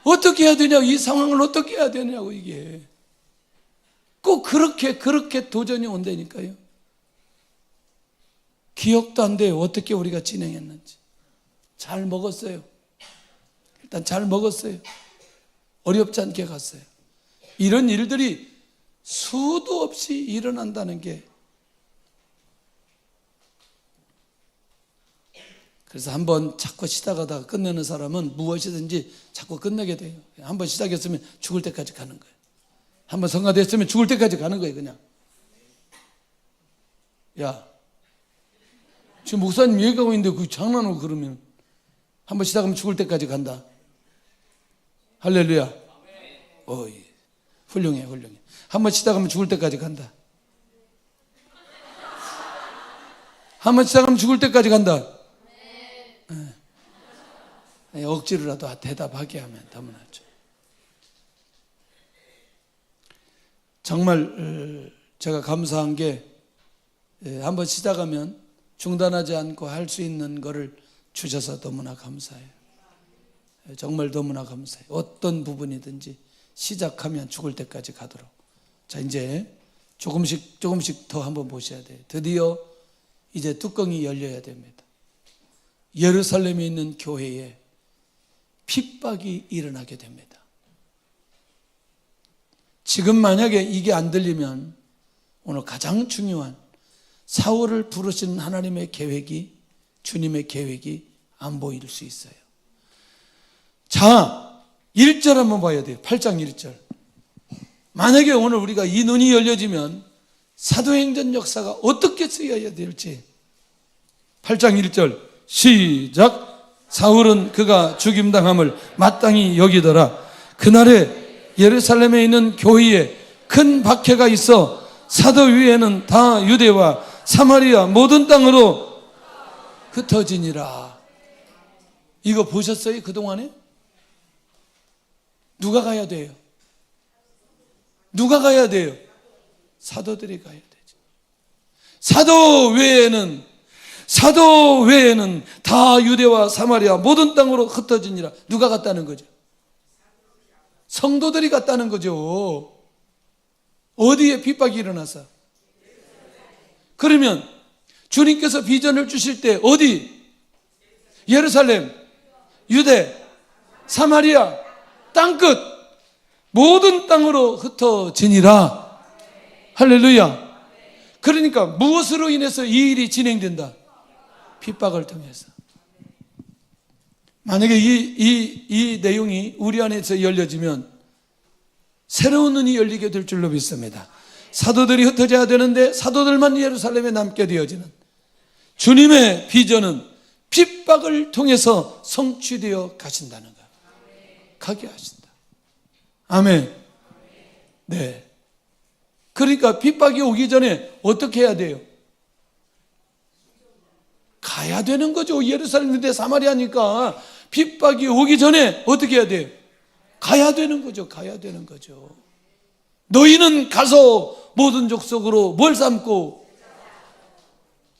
Speaker 1: 어떻게 해야 되냐고, 이 상황을 어떻게 해야 되냐고. 이게 꼭 그렇게 도전이 온다니까요. 기억도 안 돼요. 어떻게 우리가 진행했는지. 잘 먹었어요. 일단 잘 먹었어요. 어렵지 않게 갔어요. 이런 일들이 수도 없이 일어난다는 게, 그래서 한번 자꾸 시작하다가 끝내는 사람은 무엇이든지 자꾸 끝내게 돼요. 한번 시작했으면 죽을 때까지 가는 거예요. 한번 성가됐으면 죽을 때까지 가는 거예요. 그냥 야, 지금 목사님 얘기하고 있는데 그 장난으로 그러면 한번 시작하면 죽을 때까지 간다. 할렐루야. 훌륭해. 한번 시작하면 죽을 때까지 간다. 한번 시작하면 죽을 때까지 간다. 억지로라도 대답하게 하면 너무나죠. 정말 제가 감사한 게 한번 시작하면 중단하지 않고 할 수 있는 거를 주셔서 너무나 감사해요. 정말 너무나 감사해요. 어떤 부분이든지 시작하면 죽을 때까지 가도록. 자, 이제 조금씩 더 한번 보셔야 돼요. 드디어 이제 뚜껑이 열려야 됩니다. 예루살렘에 있는 교회에 핍박이 일어나게 됩니다. 지금 만약에 이게 안 들리면 오늘 가장 중요한 사울을 부르신 하나님의 계획이, 주님의 계획이 안 보일 수 있어요. 자, 1절 한번 봐야 돼요. 8장 1절. 만약에 오늘 우리가 이 눈이 열려지면 사도행전 역사가 어떻게 쓰여야 될지. 8장 1절 시작. 사울은 그가 죽임당함을 마땅히 여기더라. 그날에 예루살렘에 있는 교회에 큰 박해가 있어 사도 위에는 다 유대와 사마리아 모든 땅으로 흩어지니라. 이거 보셨어요? 그동안에? 누가 가야 돼요? 누가 가야 돼요? 사도들이 가야 되죠. 사도 외에는 다 유대와 사마리아 모든 땅으로 흩어지니라. 누가 갔다는 거죠? 성도들이 갔다는 거죠. 어디에 핍박이 일어나서? 그러면 주님께서 비전을 주실 때 어디? 예루살렘, 유대, 사마리아, 땅끝 모든 땅으로 흩어지니라. 할렐루야. 그러니까 무엇으로 인해서 이 일이 진행된다? 핍박을 통해서. 만약에 이 내용이 우리 안에서 열려지면 새로운 눈이 열리게 될 줄로 믿습니다. 사도들이 흩어져야 되는데 사도들만 예루살렘에 남게 되어지는 주님의 비전은 핍박을 통해서 성취되어 가신다는 거예요. 가게 하신다. 아멘. 네. 그러니까 핍박이 오기 전에 어떻게 해야 돼요? 가야 되는 거죠. 예루살렘, 유대, 사마리아니까 핍박이 오기 전에 어떻게 해야 돼요? 가야 되는 거죠. 가야 되는 거죠. 너희는 가서 모든 족속으로 뭘 삼고,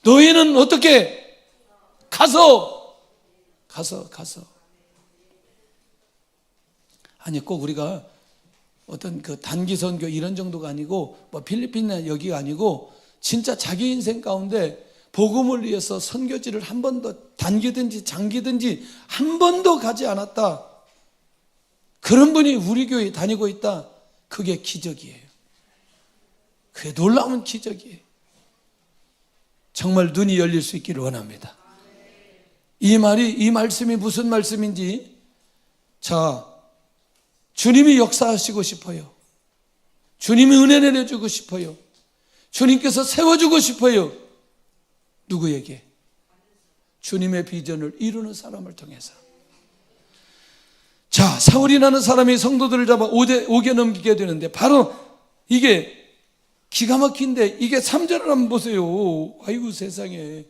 Speaker 1: 너희는 어떻게 가서 아니 꼭 우리가 어떤 그 단기 선교 이런 정도가 아니고 뭐 필리핀이나 여기가 아니고 진짜 자기 인생 가운데 복음을 위해서 선교지를 한 번도 단기든지 장기든지 한 번도 가지 않았다. 그런 분이 우리 교회에 다니고 있다. 그게 기적이에요. 그게 놀라운 기적이에요. 정말 눈이 열릴 수 있기를 원합니다. 이 말씀이 무슨 말씀인지, 자, 주님이 역사하시고 싶어요. 주님이 은혜 내려주고 싶어요. 주님께서 세워주고 싶어요. 누구에게? 주님의 비전을 이루는 사람을 통해서. 자, 사울이라는 사람이 성도들을 잡아 옥에 넘기게 되는데 바로 이게 기가 막힌데, 이게 3절을 한번 보세요. 아이고 세상에.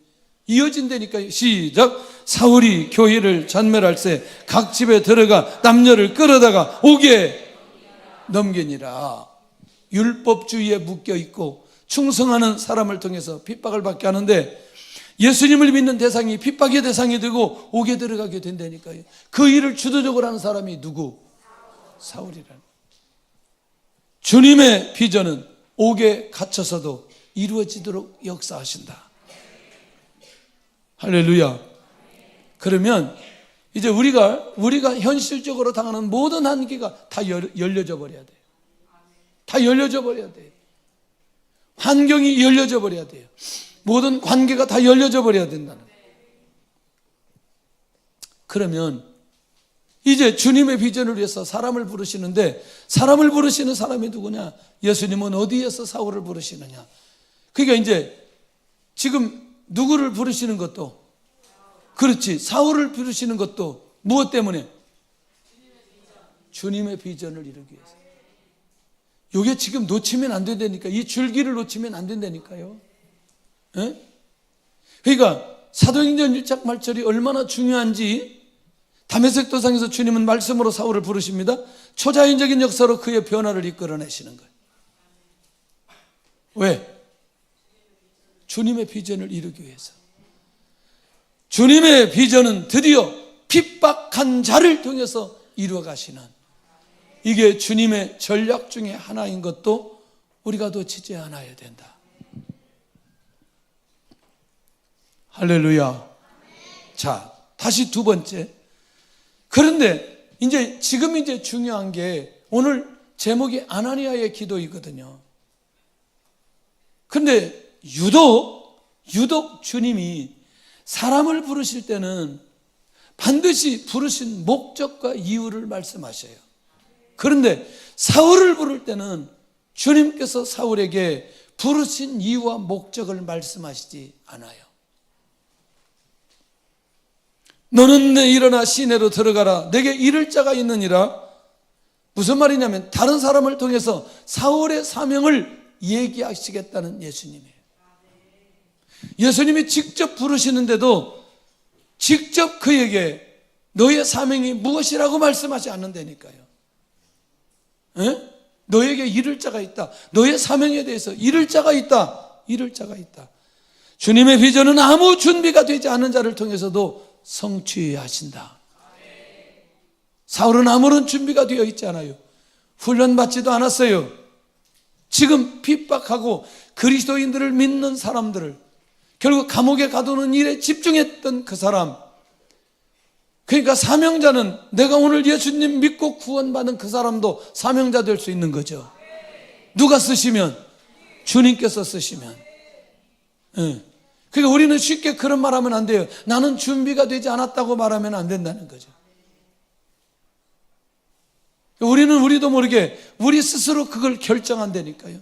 Speaker 1: 이어진다니까요. 시작. 사울이 교회를 전멸할세 각 집에 들어가 남녀를 끌어다가 옥에 넘기니라. 율법주의에 묶여있고 충성하는 사람을 통해서 핍박을 받게 하는데 예수님을 믿는 대상이 핍박의 대상이 되고 옥에 들어가게 된다니까요. 그 일을 주도적으로 하는 사람이 누구? 사울이라는. 주님의 비전은 옥에 갇혀서도 이루어지도록 역사하신다. 할렐루야. 그러면 이제 우리가 현실적으로 당하는 모든 한계가 다 열려져 버려야 돼요. 다 열려져 버려야 돼요. 환경이 열려져 버려야 돼요. 모든 관계가 다 열려져 버려야 된다는 거예요. 그러면 이제 주님의 비전을 위해서 사람을 부르시는데 사람을 부르시는 사람이 누구냐? 예수님은 어디에서 사울을 부르시느냐? 그러니까 이제 지금 누구를 부르시는 것도 그렇지, 사울을 부르시는 것도 무엇 때문에? 주님의 비전을 이루기 위해서. 이게 지금 놓치면 안 된다니까. 이 줄기를 놓치면 안 된다니까요. 에? 그러니까 사도행전 1장 말절이 얼마나 중요한지 다메섹 도상에서 주님은 말씀으로 사울을 부르십니다. 초자연적인 역사로 그의 변화를 이끌어내시는 거예요. 왜? 주님의 비전을 이루기 위해서. 주님의 비전은 드디어 핍박한 자를 통해서 이루어 가시는, 이게 주님의 전략 중에 하나인 것도 우리가 놓치지 않아야 된다. 할렐루야. 자, 다시 두 번째. 그런데 지금 중요한 게 오늘 제목이 아나니아의 기도이거든요. 그런데 유독 주님이 사람을 부르실 때는 반드시 부르신 목적과 이유를 말씀하셔요. 그런데 사울을 부를 때는 주님께서 사울에게 부르신 이유와 목적을 말씀하시지 않아요. 너는 일어나 시내로 들어가라. 내게 이를 자가 있느니라. 무슨 말이냐면 다른 사람을 통해서 사울의 사명을 얘기하시겠다는 예수님이에요. 예수님이 직접 부르시는데도 직접 그에게 너의 사명이 무엇이라고 말씀하지 않는다니까요. 에? 너에게 이를 자가 있다. 너의 사명에 대해서 이를 자가 있다. 이를 자가 있다. 주님의 비전은 아무 준비가 되지 않은 자를 통해서도 성취하신다. 사울은 아무런 준비가 되어 있지 않아요. 훈련받지도 않았어요. 지금 핍박하고 그리스도인들을 믿는 사람들을 결국 감옥에 가두는 일에 집중했던 그 사람, 그러니까 사명자는 내가 오늘 예수님 믿고 구원받은 그 사람도 사명자 될 수 있는 거죠. 누가 쓰시면? 주님께서 쓰시면. 그러니까 우리는 쉽게 그런 말하면 안 돼요. 나는 준비가 되지 않았다고 말하면 안 된다는 거죠. 우리도 모르게 우리 스스로 그걸 결정한다니까요.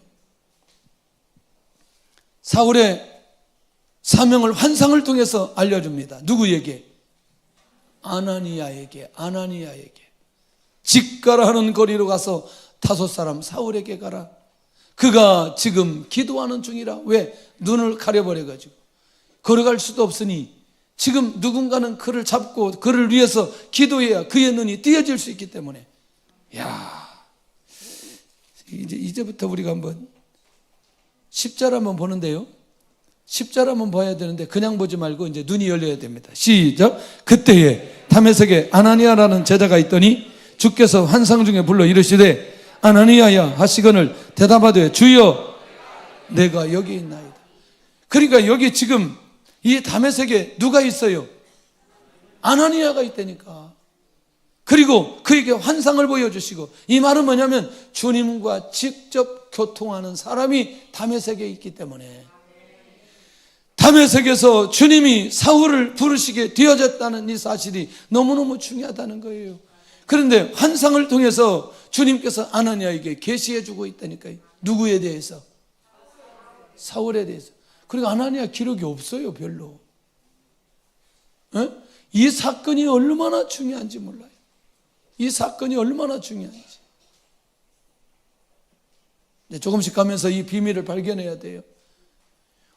Speaker 1: 사울의 사명을 환상을 통해서 알려줍니다. 누구에게? 아나니아에게. 집 가라 하는 거리로 가서 다섯 사람 사울에게 가라. 그가 지금 기도하는 중이라. 왜? 눈을 가려버려가지고 걸어갈 수도 없으니 지금 누군가는 그를 잡고 그를 위해서 기도해야 그의 눈이 띄어질 수 있기 때문에. 이제부터 우리가 한번 십자를 한번 보는데요. 십자를 한번 봐야 되는데 그냥 보지 말고 이제 눈이 열려야 됩니다. 시작. 그때에 다메섹에 아나니아라는 제자가 있더니 주께서 환상 중에 불러 이르시되 아나니아야 하시거늘 대답하되 주여 내가 여기 있나이다. 그러니까 여기 지금 이 다메섹에 누가 있어요? 아나니아가 있다니까. 그리고 그에게 환상을 보여주시고, 이 말은 뭐냐면 주님과 직접 교통하는 사람이 다메섹에 있기 때문에 다메섹에서 주님이 사울을 부르시게 되어졌다는 이 사실이 너무너무 중요하다는 거예요. 그런데 환상을 통해서 주님께서 아나니아에게 계시해 주고 있다니까요. 누구에 대해서? 사울에 대해서. 그리고 아나니아 기록이 없어요, 별로. 이 사건이 얼마나 중요한지 몰라요. 이 사건이 얼마나 중요한지. 조금씩 가면서 이 비밀을 발견해야 돼요.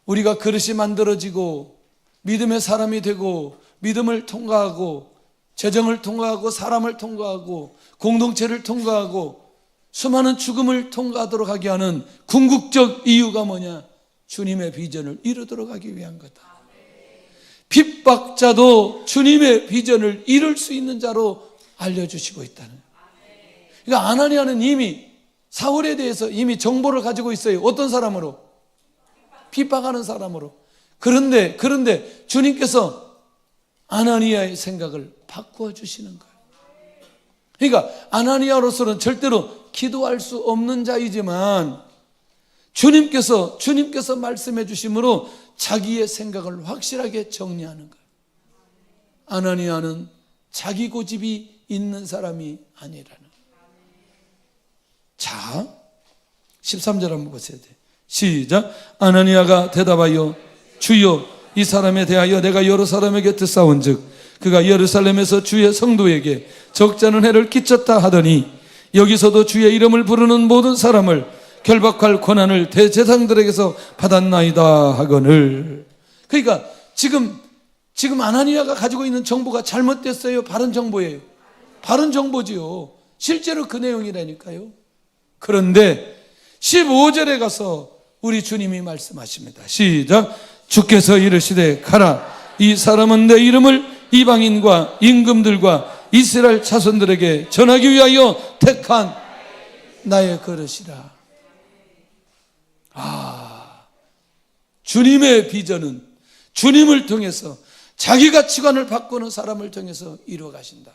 Speaker 1: 우리가 그릇이 만들어지고 믿음의 사람이 되고 믿음을 통과하고 재정을 통과하고 사람을 통과하고 공동체를 통과하고 수많은 죽음을 통과하도록 하게 하는 궁극적 이유가 뭐냐? 주님의 비전을 이루도록 하기 위한 거다. 핍박자도 주님의 비전을 이룰 수 있는 자로 알려주시고 있다는 거예요. 그러니까 아나니아는 이미 사울에 대해서 이미 정보를 가지고 있어요. 어떤 사람으로? 핍박하는 사람으로. 그런데 주님께서 아나니아의 생각을 바꾸어 주시는 거예요. 그러니까 아나니아로서는 절대로 기도할 수 없는 자이지만 주님께서 말씀해 주심으로 자기의 생각을 확실하게 정리하는 거예요. 아나니아는 자기 고집이 있는 사람이 아니라는 거예요. 자, 13절 한번 보셔야 돼요. 시작. 아나니아가 대답하여 주여, 이 사람에 대하여 내가 여러 사람에게 듣사온 즉 그가 예루살렘에서 주의 성도에게 적잖은 해를 끼쳤다 하더니 여기서도 주의 이름을 부르는 모든 사람을 결박할 권한을 대제사장들에게서 받았나이다 하거늘. 그러니까 지금 아나니아가 가지고 있는 정보가 잘못됐어요? 바른 정보예요? 바른 정보지요. 실제로 그 내용이라니까요. 그런데 15절에 가서 우리 주님이 말씀하십니다. 시작. 주께서 이르시되 가라, 이 사람은 내 이름을 이방인과 임금들과 이스라엘 자손들에게 전하기 위하여 택한 나의 그릇이라. 주님의 비전은 주님을 통해서 자기 가치관을 바꾸는 사람을 통해서 이루어 가신다.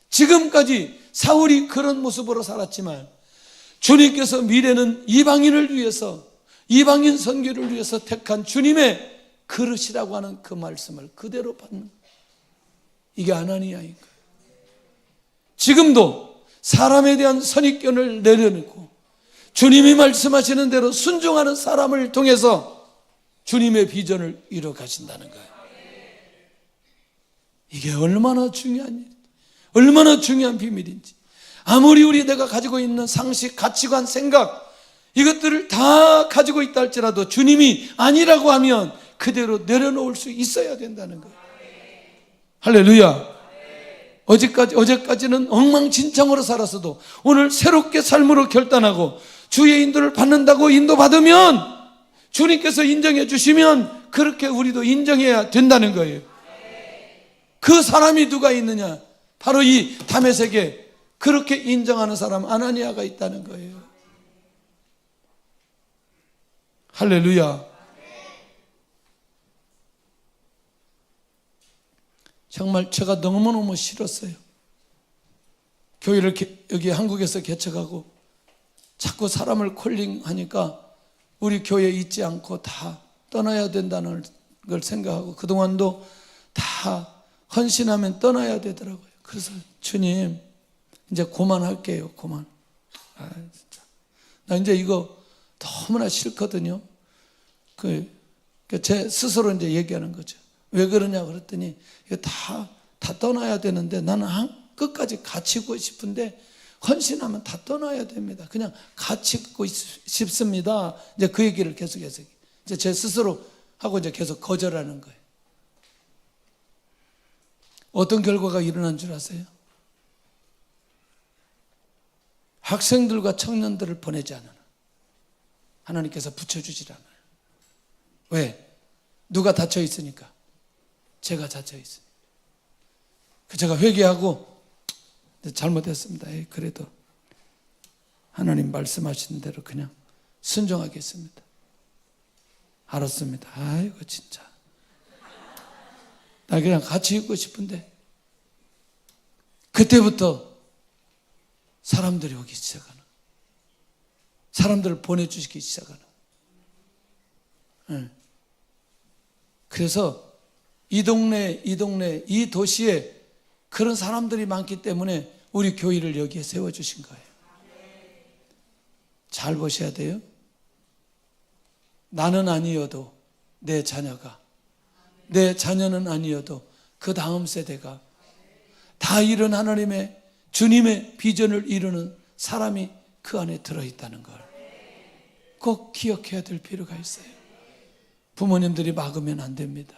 Speaker 1: 지금까지 사울이 그런 모습으로 살았지만 주님께서 미래는 이방인을 위해서, 이방인 선교를 위해서 택한 주님의 그릇이라고 하는 그 말씀을 그대로 받는, 이게 아나니아인 거예요. 지금도 사람에 대한 선입견을 내려놓고 주님이 말씀하시는 대로 순종하는 사람을 통해서 주님의 비전을 이루어 가신다는 거예요. 이게 얼마나 중요한 일, 얼마나 중요한 비밀인지. 아무리 내가 가지고 있는 상식, 가치관, 생각, 이것들을 다 가지고 있다 할지라도 주님이 아니라고 하면 그대로 내려놓을 수 있어야 된다는 거예요. 할렐루야. 어제까지는 엉망진창으로 살았어도 오늘 새롭게 삶으로 결단하고 주의 인도를 받는다고 인도받으면, 주님께서 인정해 주시면 그렇게 우리도 인정해야 된다는 거예요. 그 사람이 누가 있느냐? 바로 이 다메섹에 그렇게 인정하는 사람 아나니아가 있다는 거예요. 할렐루야. 정말 제가 너무너무 싫었어요. 교회를 여기 한국에서 개척하고 자꾸 사람을 콜링하니까 우리 교회에 있지 않고 다 떠나야 된다는 걸 생각하고 그동안도 다 헌신하면 떠나야 되더라고요. 그래서 주님 이제 그만할게요. 그만. 진짜. 나 이제 이거 너무나 싫거든요. 제 스스로 이제 얘기하는 거죠. 왜 그러냐 그랬더니 이거 다 떠나야 되는데 나는 끝까지 갇히고 싶은데 헌신하면 다 떠나야 됩니다. 그냥 갇히고 싶습니다. 이제 그 얘기를 계속해서 이제 제 스스로 하고 이제 계속 거절하는 거예요. 어떤 결과가 일어난 줄 아세요? 학생들과 청년들을 보내지 않아요. 하나님께서 붙여주질 않아요. 왜? 누가 닫혀 있으니까. 제가 닫혀 있어요. 제가 회개하고 잘못했습니다. 그래도 하나님 말씀하신 대로 그냥 순종하겠습니다. 알았습니다. 아이고 진짜 나 그냥 같이 있고 싶은데. 그때부터 사람들이 오기 시작하는, 사람들을 보내주시기 시작하는. 그래서 이 동네, 이 도시에 그런 사람들이 많기 때문에 우리 교회를 여기에 세워주신 거예요. 잘 보셔야 돼요. 나는 아니어도 내 자녀가, 내 자녀는 아니어도 그 다음 세대가 다 이런 하나님의 주님의 비전을 이루는 사람이 그 안에 들어있다는 걸 꼭 기억해야 될 필요가 있어요. 부모님들이 막으면 안 됩니다.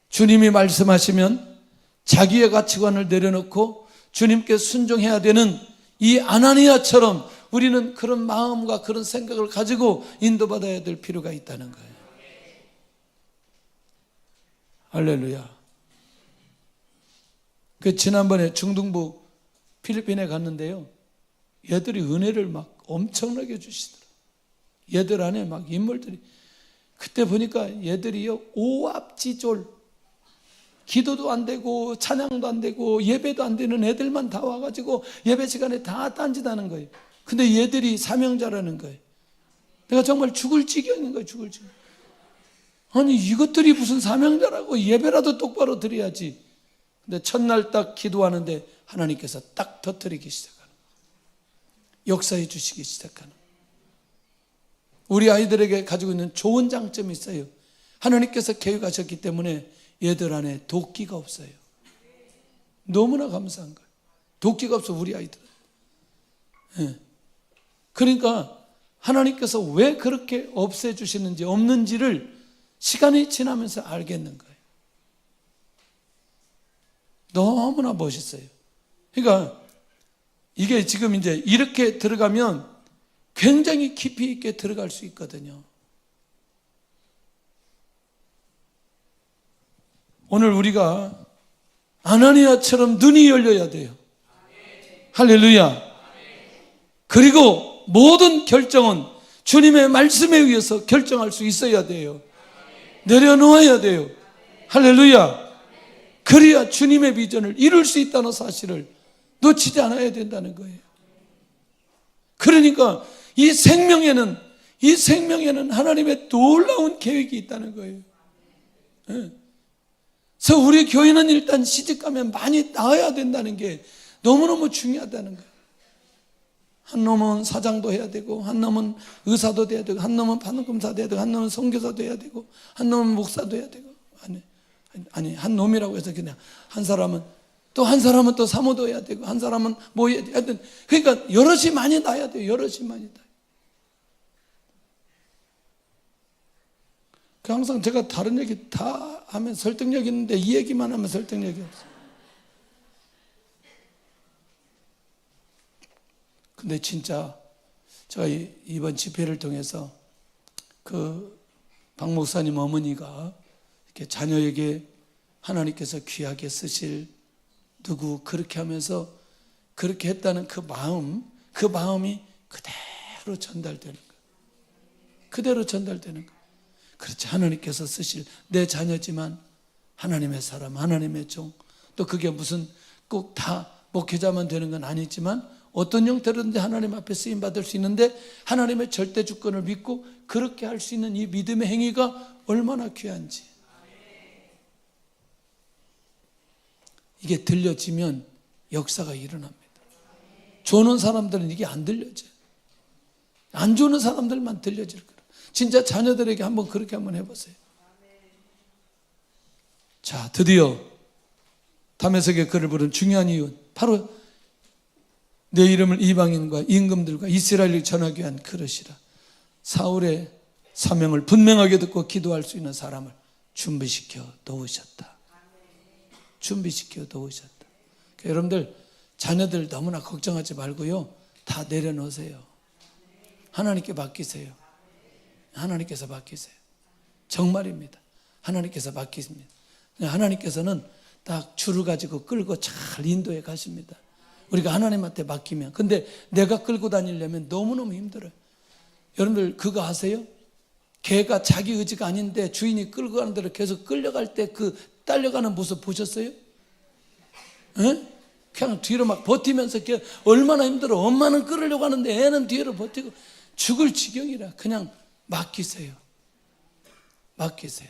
Speaker 1: 주님이 말씀하시면 자기의 가치관을 내려놓고 주님께 순종해야 되는 이 아나니아처럼 우리는 그런 마음과 그런 생각을 가지고 인도받아야 될 필요가 있다는 거예요. 할렐루야. 지난번에 중동부 필리핀에 갔는데요, 얘들이 은혜를 막 엄청나게 주시더라. 얘들 안에 막 인물들이, 그때 보니까 얘들이요, 오합지졸, 기도도 안 되고 찬양도 안 되고 예배도 안 되는 애들만 다 와가지고 예배 시간에 다 딴짓하는 거예요. 근데 얘들이 사명자라는 거예요. 내가 정말 죽을 지경인 거예요. 죽을 지경. 아니 이것들이 무슨 사명자라고, 예배라도 똑바로 드려야지. 근데 첫날 딱 기도하는데 하나님께서 딱 터뜨리기 시작하는, 역사해 주시기 시작하는. 우리 아이들에게 가지고 있는 좋은 장점이 있어요. 하나님께서 계획하셨기 때문에 얘들 안에 도끼가 없어요. 너무나 감사한 거예요. 도끼가 없어, 우리 아이들은. 네. 그러니까 하나님께서 왜 그렇게 없애주시는지, 없는지를 시간이 지나면서 알겠는 거예요. 너무나 멋있어요. 그러니까 이게 지금 이제 이렇게 들어가면 굉장히 깊이 있게 들어갈 수 있거든요. 오늘 우리가 아나니아처럼 눈이 열려야 돼요. 할렐루야. 그리고 모든 결정은 주님의 말씀에 의해서 결정할 수 있어야 돼요. 내려놓아야 돼요. 할렐루야. 그래야 주님의 비전을 이룰 수 있다는 사실을 놓치지 않아야 된다는 거예요. 그러니까 이 생명에는 하나님의 놀라운 계획이 있다는 거예요. 그래서 우리 교회는 일단 시집가면 많이 나아야 된다는 게 너무너무 중요하다는 거예요. 한 놈은 사장도 해야 되고, 한 놈은 의사도 돼야 되고, 한 놈은 판검사도 해야 되고, 한 놈은 선교사도 해야 되고, 한 놈은 목사도 해야 되고. 아니 한 놈이라고 해서 그냥 한 사람은 또 사모도 해야 되고, 한 사람은 뭐 해야 되고. 그러니까 여럿이 많이 나야 돼요. 여럿이 많이 나요. 항상 제가 다른 얘기 다 하면 설득력 있는데 이 얘기만 하면 설득력이 없어요. 근데 진짜 제가 이번 집회를 통해서 그 박 목사님 어머니가 이렇게 자녀에게 하나님께서 귀하게 쓰실 누구 그렇게 하면서 그렇게 했다는 그 마음이 그대로 전달되는 거예요. 그대로 전달되는 거예요. 그렇지, 하나님께서 쓰실 내 자녀지만 하나님의 사람, 하나님의 종, 또 그게 무슨 꼭 다 목회자만 되는 건 아니지만 어떤 형태로든지 하나님 앞에 쓰임 받을 수 있는데 하나님의 절대 주권을 믿고 그렇게 할 수 있는 이 믿음의 행위가 얼마나 귀한지. 이게 들려지면 역사가 일어납니다. 조는 사람들은 이게 안 들려져요. 안 조는 사람들만 들려질 거예요. 진짜 자녀들에게 한번 그렇게 한번 해보세요. 자, 드디어 다메섹의 글을 부른 중요한 이유, 바로 내 이름을 이방인과 임금들과 이스라엘에 전하기 위한 그릇이라. 사울의 사명을 분명하게 듣고 기도할 수 있는 사람을 준비시켜 놓으셨다. 준비시켜 놓으셨다. 그러니까 여러분들 자녀들 너무나 걱정하지 말고요, 다 내려놓으세요. 하나님께 맡기세요. 하나님께서 맡기세요. 정말입니다. 하나님께서 맡기십니다. 하나님께서는 딱 줄을 가지고 끌고 잘 인도해 가십니다. 우리가 하나님한테 맡기면. 근데 내가 끌고 다니려면 너무너무 힘들어요. 여러분들 그거 아세요? 개가 자기 의지가 아닌데 주인이 끌고 가는 대로 계속 끌려갈 때 그 딸려가는 모습 보셨어요? 에? 그냥 뒤로 막 버티면서 얼마나 힘들어. 엄마는 끌으려고 하는데 애는 뒤로 버티고 죽을 지경이라. 그냥 맡기세요. 맡기세요.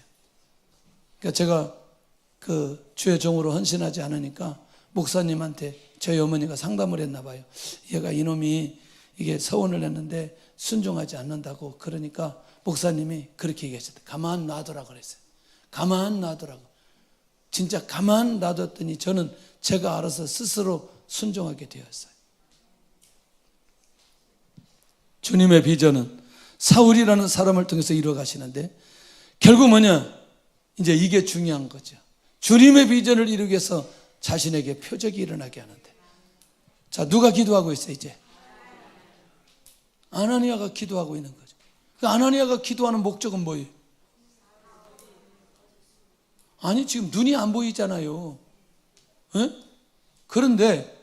Speaker 1: 그러니까 제가 그 주의 종으로 헌신하지 않으니까 목사님한테 저희 어머니가 상담을 했나 봐요. 얘가 이놈이 이게 서원을 했는데 순종하지 않는다고. 그러니까 목사님이 그렇게 얘기하셨대. 가만 놔두라고 그랬어요. 가만 놔두라고. 진짜 가만 놔뒀더니 저는 제가 알아서 스스로 순종하게 되었어요. 주님의 비전은 사울이라는 사람을 통해서 이루어 가시는데, 결국 뭐냐? 이제 이게 중요한 거죠. 주님의 비전을 이루기 위해서 자신에게 표적이 일어나게 하는데, 자, 누가 기도하고 있어요? 이제 아나니아가 기도하고 있는 거죠. 그 아나니아가 기도하는 목적은 뭐예요? 아니, 지금 눈이 안 보이잖아요. 에? 그런데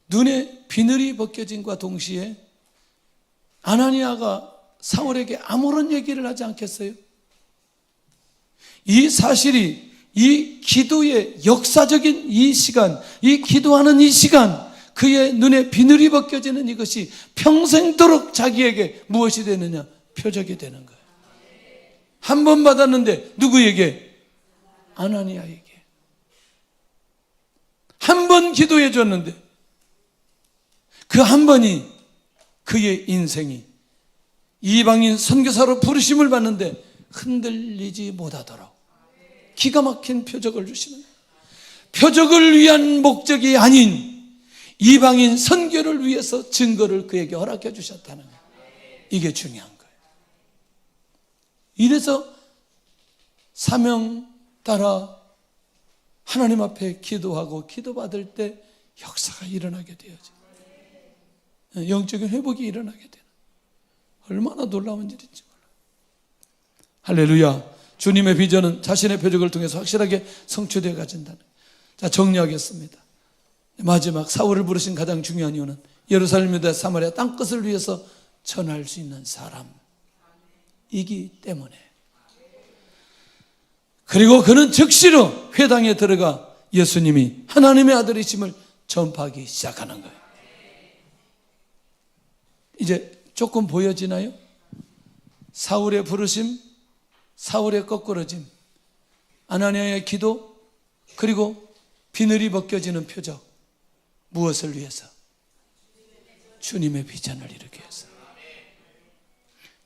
Speaker 1: 눈에 비늘이 벗겨진과 동시에 아나니아가 사울에게 아무런 얘기를 하지 않겠어요? 이 사실이, 이 기도의 역사적인 이 시간, 이 기도하는 이 시간, 그의 눈에 비늘이 벗겨지는 이것이 평생도록 자기에게 무엇이 되느냐? 표적이 되는 거예요. 한 번 받았는데 누구에게? 아나니아에게. 한 번 기도해 줬는데 그 한 번이 그의 인생이 이방인 선교사로 부르심을 받는데 흔들리지 못하도록 기가 막힌 표적을 주시는 거예요. 표적을 위한 목적이 아닌 이방인 선교를 위해서 증거를 그에게 허락해 주셨다는 거예요. 이게 중요한 거예요. 이래서 사명 따라 하나님 앞에 기도하고 기도받을 때 역사가 일어나게 되어져. 영적인 회복이 일어나게 되는, 얼마나 놀라운 일인지 몰라요. 할렐루야. 주님의 비전은 자신의 표적을 통해서 확실하게 성취되어 가진다는 거예요. 자, 정리하겠습니다. 마지막 사울을 부르신 가장 중요한 이유는 예루살렘, 유다, 사마리아 땅끝을 위해서 전할 수 있는 사람이기 때문에. 그리고 그는 즉시로 회당에 들어가 예수님이 하나님의 아들이심을 전파하기 시작하는 거예요. 이제 조금 보여지나요? 사울의 부르심, 사울의 거꾸러짐, 아나니아의 기도, 그리고 비늘이 벗겨지는 표적. 무엇을 위해서? 주님의 비전을 이루기 위해서.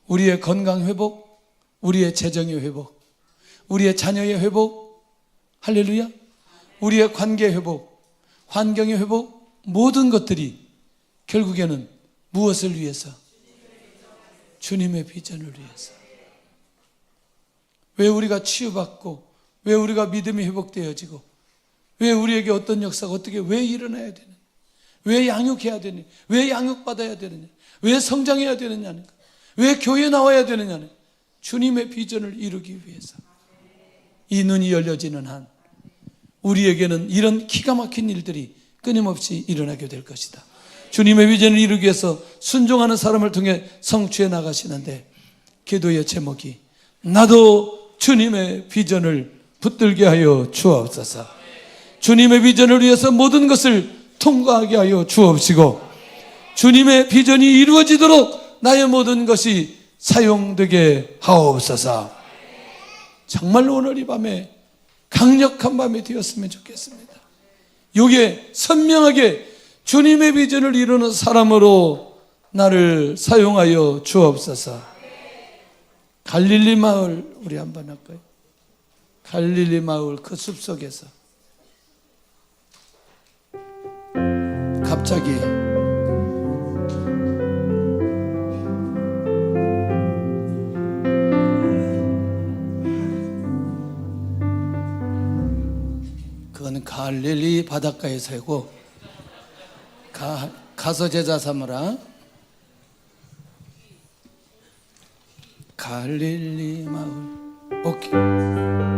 Speaker 1: 우리의 건강 회복, 우리의 재정의 회복, 우리의 자녀의 회복, 할렐루야. 우리의 관계 회복, 환경의 회복, 모든 것들이 결국에는 무엇을 위해서? 주님의 비전을 위해서. 왜 우리가 치유받고, 왜 우리가 믿음이 회복되어지고, 왜 우리에게 어떤 역사가 어떻게 왜 일어나야 되느냐, 왜 양육해야 되느냐, 왜 양육받아야 되느냐, 왜 성장해야 되느냐는 것, 왜 교회 나와야 되느냐는, 주님의 비전을 이루기 위해서. 이 눈이 열려지는 한 우리에게는 이런 기가 막힌 일들이 끊임없이 일어나게 될 것이다. 주님의 비전을 이루기 위해서 순종하는 사람을 통해 성취해 나가시는데, 기도의 제목이 나도 주님의 비전을 붙들게 하여 주옵소서. 주님의 비전을 위해서 모든 것을 통과하게 하여 주옵시고, 주님의 비전이 이루어지도록 나의 모든 것이 사용되게 하옵소서. 정말 오늘 이 밤에 강력한 밤이 되었으면 좋겠습니다. 이게 선명하게 주님의 비전을 이루는 사람으로 나를 사용하여 주옵소서. 갈릴리 마을 우리 한번 할까요? 갈릴리 마을 그 숲속에서 갑자기 그건 갈릴리 바닷가에 살고 가서 제자 삼으라. 갈릴리 마을. 오케이.